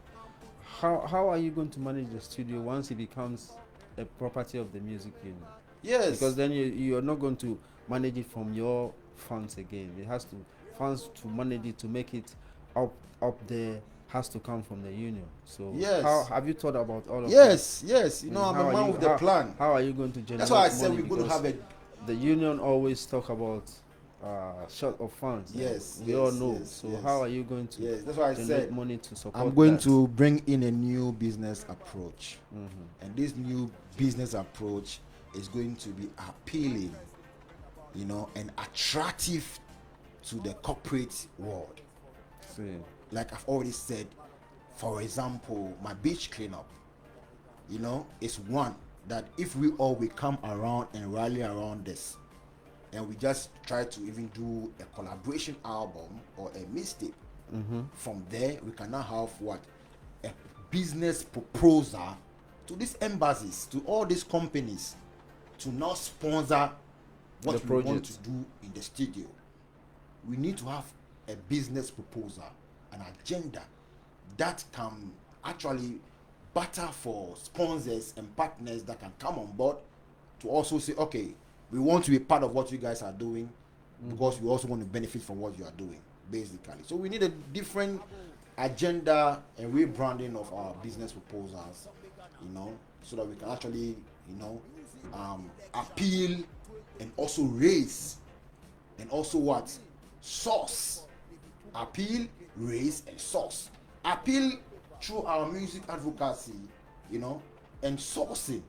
how are you going to manage the studio once it becomes a property of the music union? Yes. Because then you're not going to manage it from your funds again. It has to funds to manage it, to make it up there, has to come from the union. So yes. How have you thought about all of that? Yes. You know, I'm a man with the plan. How are you going to generate? That's why I said money? we're going to have the union always talk about short of funds. Yes. We all know. How are you going to that's why I generate said money to support I'm going to bring in a new business approach. Mm-hmm. And this new business approach is going to be appealing, you know, and attractive to the corporate world. Like I've already said, for example, my beach cleanup, you know, is one that if we come around and rally around this, and we just try to even do a collaboration album or a mixtape, mm-hmm. From there we can now have a business proposal to these embassies, to all these companies, to now sponsor what we want to do in the studio. We need to have a business proposal an agenda that can actually barter for sponsors and partners that can come on board to also say, okay, we want to be part of what you guys are doing because we also want to benefit from what you are doing, basically. So we need a different agenda and rebranding of our business proposals, so that we can actually, appeal and also raise and also what? Source. Appeal, raise, and source. Appeal through our music advocacy, and sourcing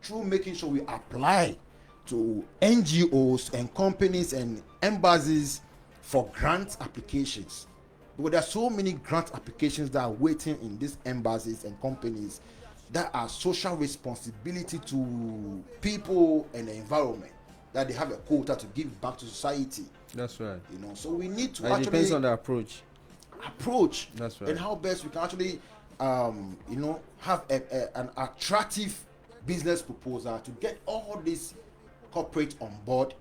through making sure we apply to NGOs and companies and embassies for grant applications. Because there are so many grant applications that are waiting in these embassies and companies that are social responsibility to people and the environment, that they have a quota to give back to society. That's right. So we need to it actually depends on the approach. That's right. And how best we can actually have an attractive business proposal to get all these corporates on board.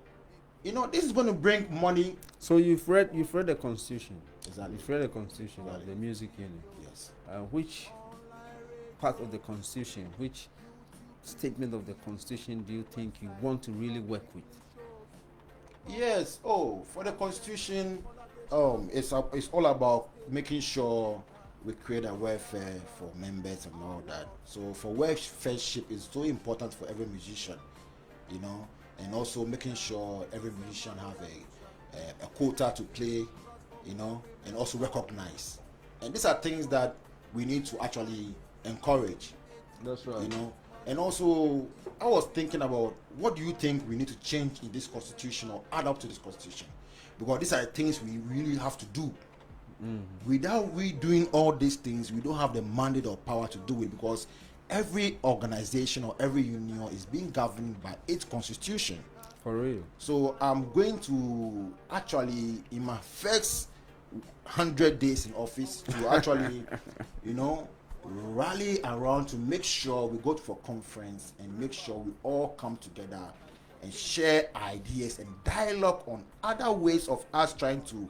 This is going to bring money. So you've read the Constitution. Exactly. You've read the Constitution of the music union. Yes. Which part of the Constitution, which statement of the Constitution do you think you want to really work with? Yes. For the Constitution, it's all about making sure we create a welfare for members and all that. So for welfareship is so important for every musician, and also making sure every musician have a quota to play, and also recognize. And these are things that we need to actually encourage. That's right. And also I was thinking about, what do you think we need to change in this constitution or add up to this constitution? Because these are things we really have to do. Without we doing all these things, we don't have the mandate or power to do it, because every organization or every union is being governed by its constitution. For real. So I'm going to actually, in my first 100 days in office, to actually rally around to make sure we go for conference and make sure we all come together and share ideas and dialogue on other ways of us trying to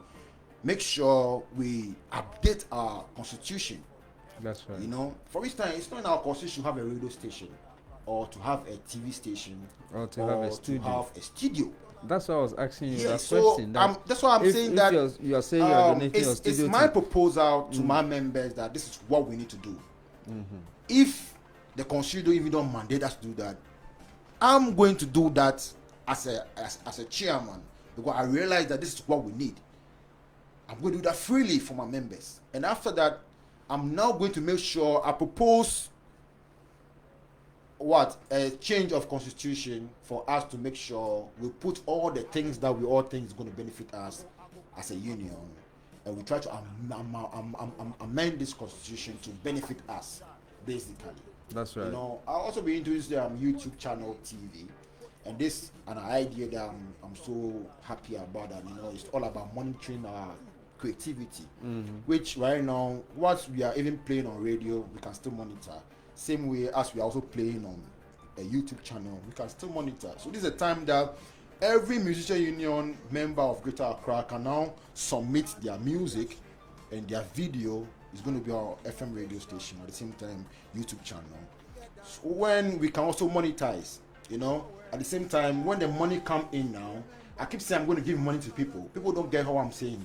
make sure we update our constitution. That's right. For instance, it's not in our constitution to have a radio station or to have a TV station or to have a studio. That's why I was asking you that so question. That's why I'm saying that you are saying you are donating your studio. It's my proposal to my members that this is what we need to do. If the constitution even don't mandate us to do that, I'm going to do that as a chairman, because I realize that this is what we need. I'm going to do that freely for my members, and after that, I'm now going to make sure I propose a change of constitution for us to make sure we put all the things that we all think is going to benefit us as a union, and we try to amend this constitution to benefit us, basically. That's right. I'll also be introducing YouTube channel TV, and this an idea that I'm so happy about. That it's all about monitoring our creativity, which right now, what we are even playing on radio, we can still monitor. Same way as we are also playing on a YouTube channel, we can still monitor. So this is a time that every musician union member of Greater Accra can now submit their music, and their video is going to be on our FM radio station, at the same time YouTube channel. So when we can also monetize, at the same time, when the money come in now, I keep saying I'm going to give money to people. People don't get how I'm saying.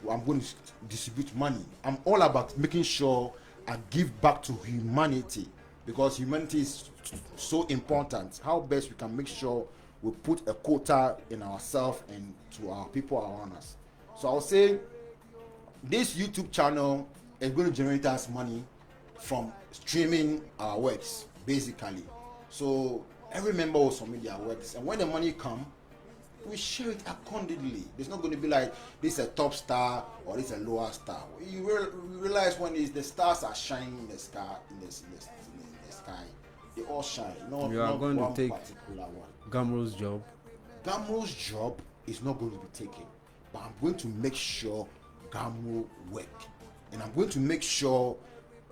I'm going to distribute money. I'm all about making sure I give back to humanity, because humanity is so important. How best we can make sure we put a quota in ourselves and to our people around us. So I'll say this YouTube channel is going to generate us money from streaming our works, basically. So every member will submit their works, and when the money comes, we share it accordingly. There's not going to be like this is a top star or this is a lower star. You realize when the stars are shining in the sky, in the sky, they all shine. You are going to take Gamro's job. Gamro's job is not going to be taken, but I'm going to make sure Gamro work, and I'm going to make sure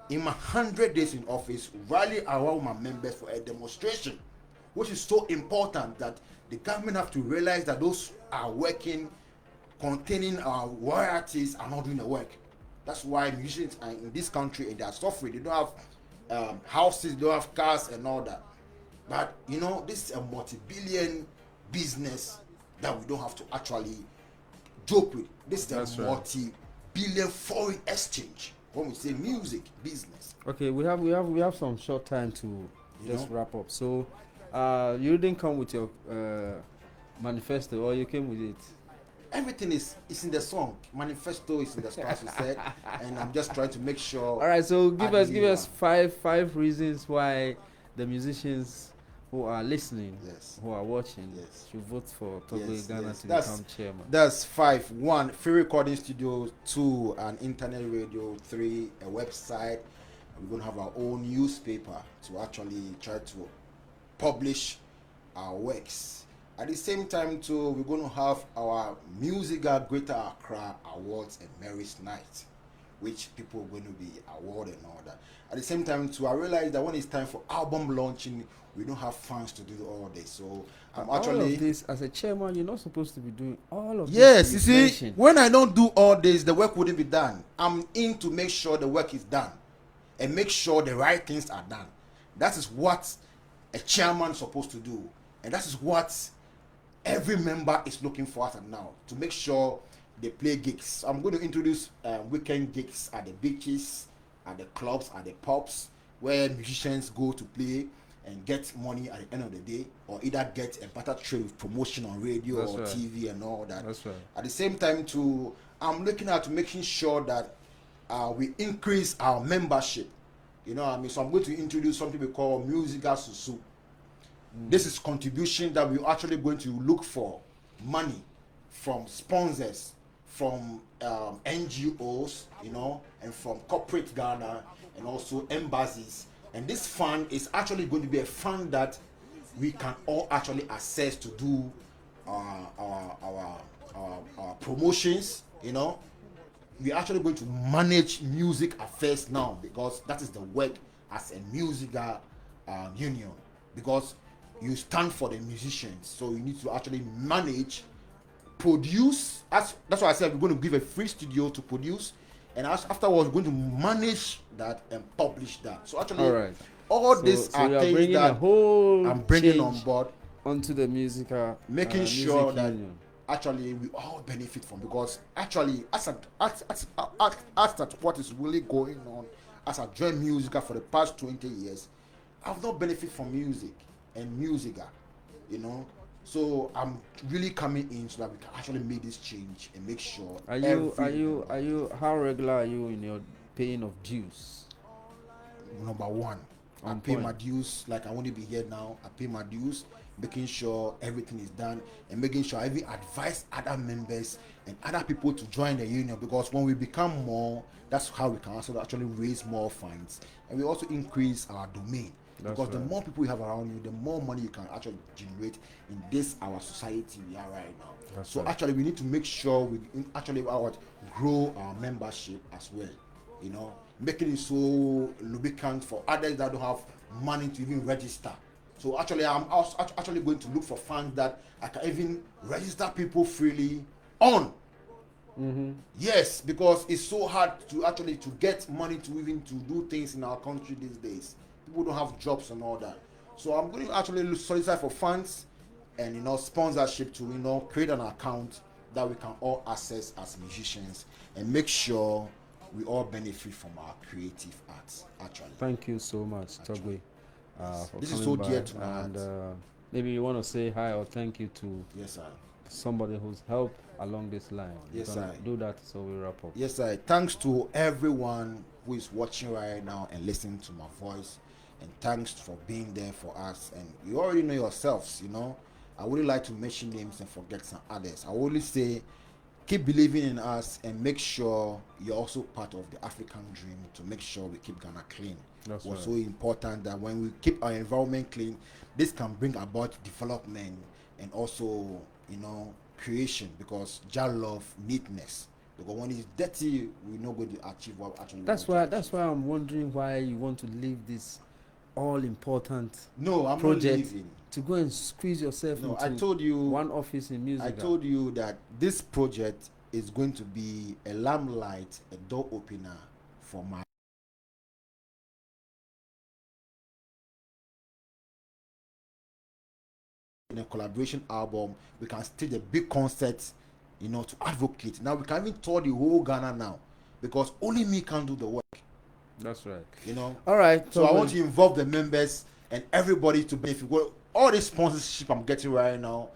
in my 100 days in office, rally around my members for a demonstration, which is so important that the government have to realize that those are working, containing our royalties are not doing the work. That's why musicians are in this country and they are suffering. They don't have houses, they don't have cars and all that. But you know, this is a multi-billion business that we don't have to actually joke with. This is a multi-billion foreign exchange when we say music business. Okay, we have some short time to just wrap up. So, you didn't come with your manifesto, or you came with it? Everything is in the song. Manifesto is in the song, as you said, and I'm just trying to make sure. All right, so give us five reasons why the musicians who are listening, who are watching, should vote for Togbe Ghana to become chairman. That's 5. 1, free recording studio. 2, an internet radio. 3, a website. We're going to have our own newspaper to actually try to publish our works. At the same time, too, we're going to have our musiga Greater Accra Awards and Mary's Night, which people are going to be awarded and all that. At the same time, too, I realized that when it's time for album launching, we don't have funds to do all this. So I'm actually... all of this, as a chairman, you're not supposed to be doing all of this. Yes, you see, when I don't do all this, the work wouldn't be done. I'm in to make sure the work is done and make sure the right things are done. That is what a chairman is supposed to do. And that is what every member is looking for us now, to make sure they play gigs. I'm going to introduce weekend gigs at the beaches, at the clubs, at the pubs, where musicians go to play and get money at the end of the day, or either get a better trade with promotion on radio or TV and all that. That's right. At the same time, too, I'm looking at making sure that we increase our membership. You know what I mean? So I'm going to introduce something we call musiga susu. This is contribution that we're actually going to look for money from sponsors, from NGOs, you know, and from corporate Ghana and also embassies. And this fund is actually going to be a fund that we can all actually access to do our promotions, you know. We're actually going to manage music affairs now, because that is the work as a musiga union, because you stand for the musicians, so you need to actually manage, produce. That's why I said we're going to give a free studio to produce, and afterwards we're going to manage that and publish that. So actually, all these are things that I'm bringing on board onto the musica, making sure that actually we all benefit from, because actually as what is really going on, as I joined musica for the past 20 years, I've not benefited from music and musiga, you know. So I'm really coming in so that we can actually make this change and make sure. Are you how regular are you in your paying of dues? Number 1, I pay my dues. Like I want to be here now, I pay my dues, making sure everything is done, and making sure I even advise other members and other people to join the union, because when we become more, that's how we can also actually raise more funds, and we also increase our domain. Because the more people you have around you, the more money you can actually generate in this our society we are right now. So actually we need to make sure we actually grow our membership as well, you know, making it so lubricant for others that don't have money to even register. So actually I'm also actually going to look for funds that I can even register people freely on. Yes, because it's so hard to actually to get money to even to do things in our country these days. People don't have jobs and all that. So I'm going to actually solicit for funds and, you know, sponsorship to, you know, create an account that we can all access as musicians and make sure we all benefit from our creative arts. Actually, thank you so much, Togbe. This is so dear to my heart. And maybe you want to say hi or thank you to somebody who's helped along this line. Yes, sir. Do that so we wrap up. Yes, sir. Thanks to everyone who is watching right now and listening to my voice. And thanks for being there for us. And you already know yourselves, you know. I wouldn't like to mention names and forget some others. I only say keep believing in us and make sure you're also part of the African dream to make sure we keep Ghana clean. It's so important that when we keep our environment clean, this can bring about development and also, you know, creation, because Jah love neatness. Because when it's dirty, we're not going to achieve what actually. That's why I'm wondering why you want to leave this all important project to go and squeeze yourself into I told you one office in music. I told you that this project is going to be a lamplight, a door opener for my in a collaboration album. We can stage a big concert, you know, to advocate. Now we can even tour the whole Ghana now, because only me can do the work. That's right. You know. All right. So I want to involve the members and everybody to benefit. Well, all the sponsorship I'm getting right now,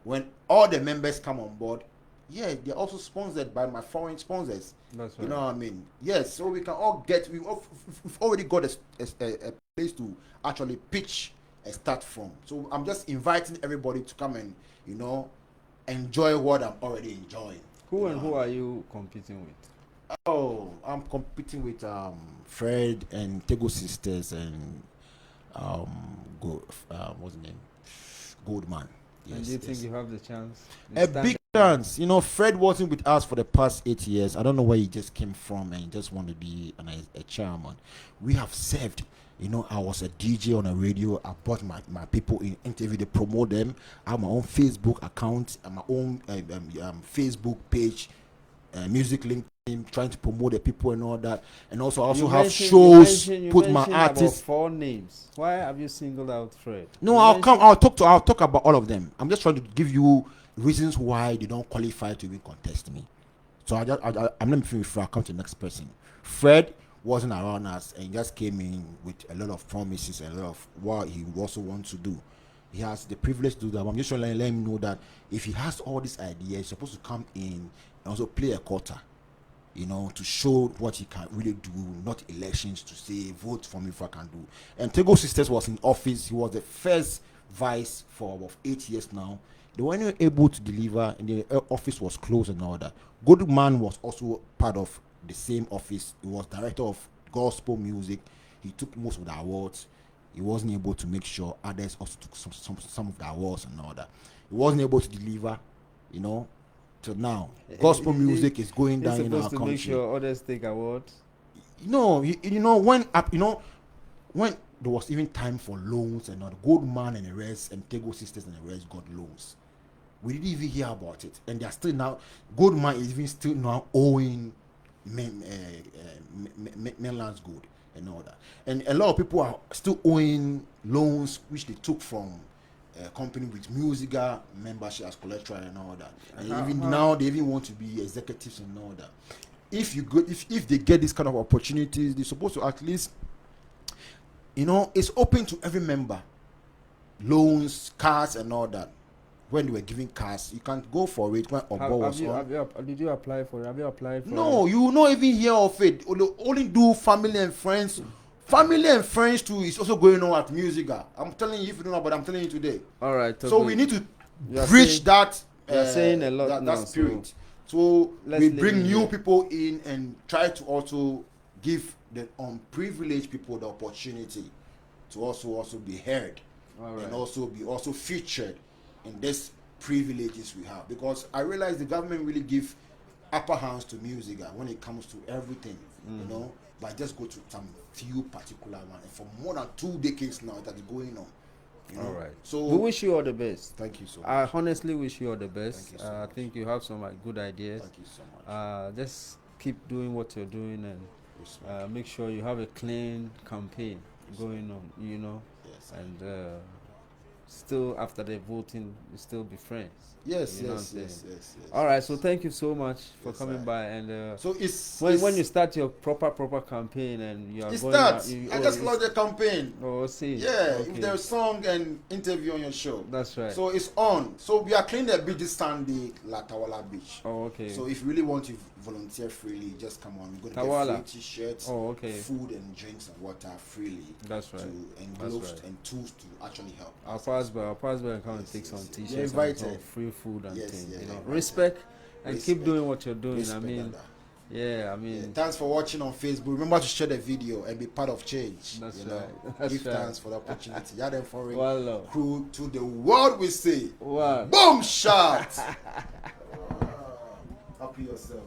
when all the members come on board, yeah, they're also sponsored by my foreign sponsors. That's right. You know what I mean? Yes. So we can all we've already got a place to actually pitch a start from. So I'm just inviting everybody to come and, you know, enjoy what I'm already enjoying. Who are you competing with? Oh, I'm competing with Fred and Tego Sisters and what's the name? Goldman. Yes, and do you think you have the chance? A big chance. You know, Fred wasn't with us for the past 8 years. I don't know where he just came from and he just wanted to be a chairman. We have served. You know, I was a DJ on a radio. I brought my people in interview to promote them. I have my own Facebook account and my own Facebook page, music link team, trying to promote the people and all that. And also, I also have shows. Put my artists. About 4 names. Why have you singled out Fred? No, I'll talk about all of them. I'm just trying to give you reasons why they don't qualify to even contest me. So I'm not with Fred. I'll come to the next person. Fred wasn't around us and just came in with a lot of promises and a lot of what he also wants to do. He has the privilege to do that. I'm just trying to let him know that if he has all these ideas, he's supposed to come in and also play a quarter, you know, to show what he can really do, not elections to say, vote for me if I can do. And Tego Sisters was in office. He was the first vice for about 8 years now. They weren't able to deliver, and the office was closed and all that. Goodman was also part of the same office. He was director of gospel music. He took most of the awards. He wasn't able to make sure others also took some of the awards and all that. He wasn't able to deliver, you know. So now gospel music is going down in our country. Make sure others take awards. No, you know when there was even time for loans and all, the Goldman and the rest and Tego Sisters and the rest got loans. We didn't even hear about it, and they are still now. Goldman is even still now owing mainland's good and all that, and a lot of people are still owing loans which they took from a company with musiga membership as collateral and all that, and now they even want to be executives and all that. If they get this kind of opportunities, they're supposed to at least, you know, it's open to every member, loans, cars and all that. When they were giving cars, you can't go for it. When did you apply for it? Have you applied for it? No, you not even hear of it. Only do family and friends. Family and friends too is also going on at musiga. I'm telling you, if you don't know, but I'm telling you today. All right. So we need to bridge that. You're saying a lot now, that spirit. So we bring new people in and try to also give the unprivileged people the opportunity to also be heard, and also be featured in these privileges we have, because I realize the government really give upper hands to music when it comes to everything, you know, but just go to some few particular ones. And for more than 2 decades now that is going on. You know? All right. So we wish you all the best. Thank you so much. I honestly wish you all the best. Thank you so much. I think you have some good ideas. Thank you so much. Just keep doing what you're doing and make sure you have a clean campaign going on, you know. Yes. And still after the voting, you still be friends. Yes, you know yes. All right, so thank you so much for coming by. And so it's when you start your proper campaign and you are it going starts. out, I just launched the campaign. Oh, see. Yeah, okay. if there's song and interview on your show. That's right. So it's on. So we are cleaning the beach this Sunday, Latawala Beach. Oh, okay. So if you really want to volunteer freely, just come on. We're going to get free t-shirts, food and drinks and water freely. That's right. And gloves and tools to actually help. I'll pass by and come and take some t-shirts. You're invited. Free food and things. Yeah, you know, respect and keep doing what you're doing. Respect, I mean, thanks for watching on Facebook. Remember to share the video and be part of change. That's you right. know? That's Give right. thanks for the opportunity. Yeah, then for well, crew to the world we say. Wow. Boom shot. Happy yourself.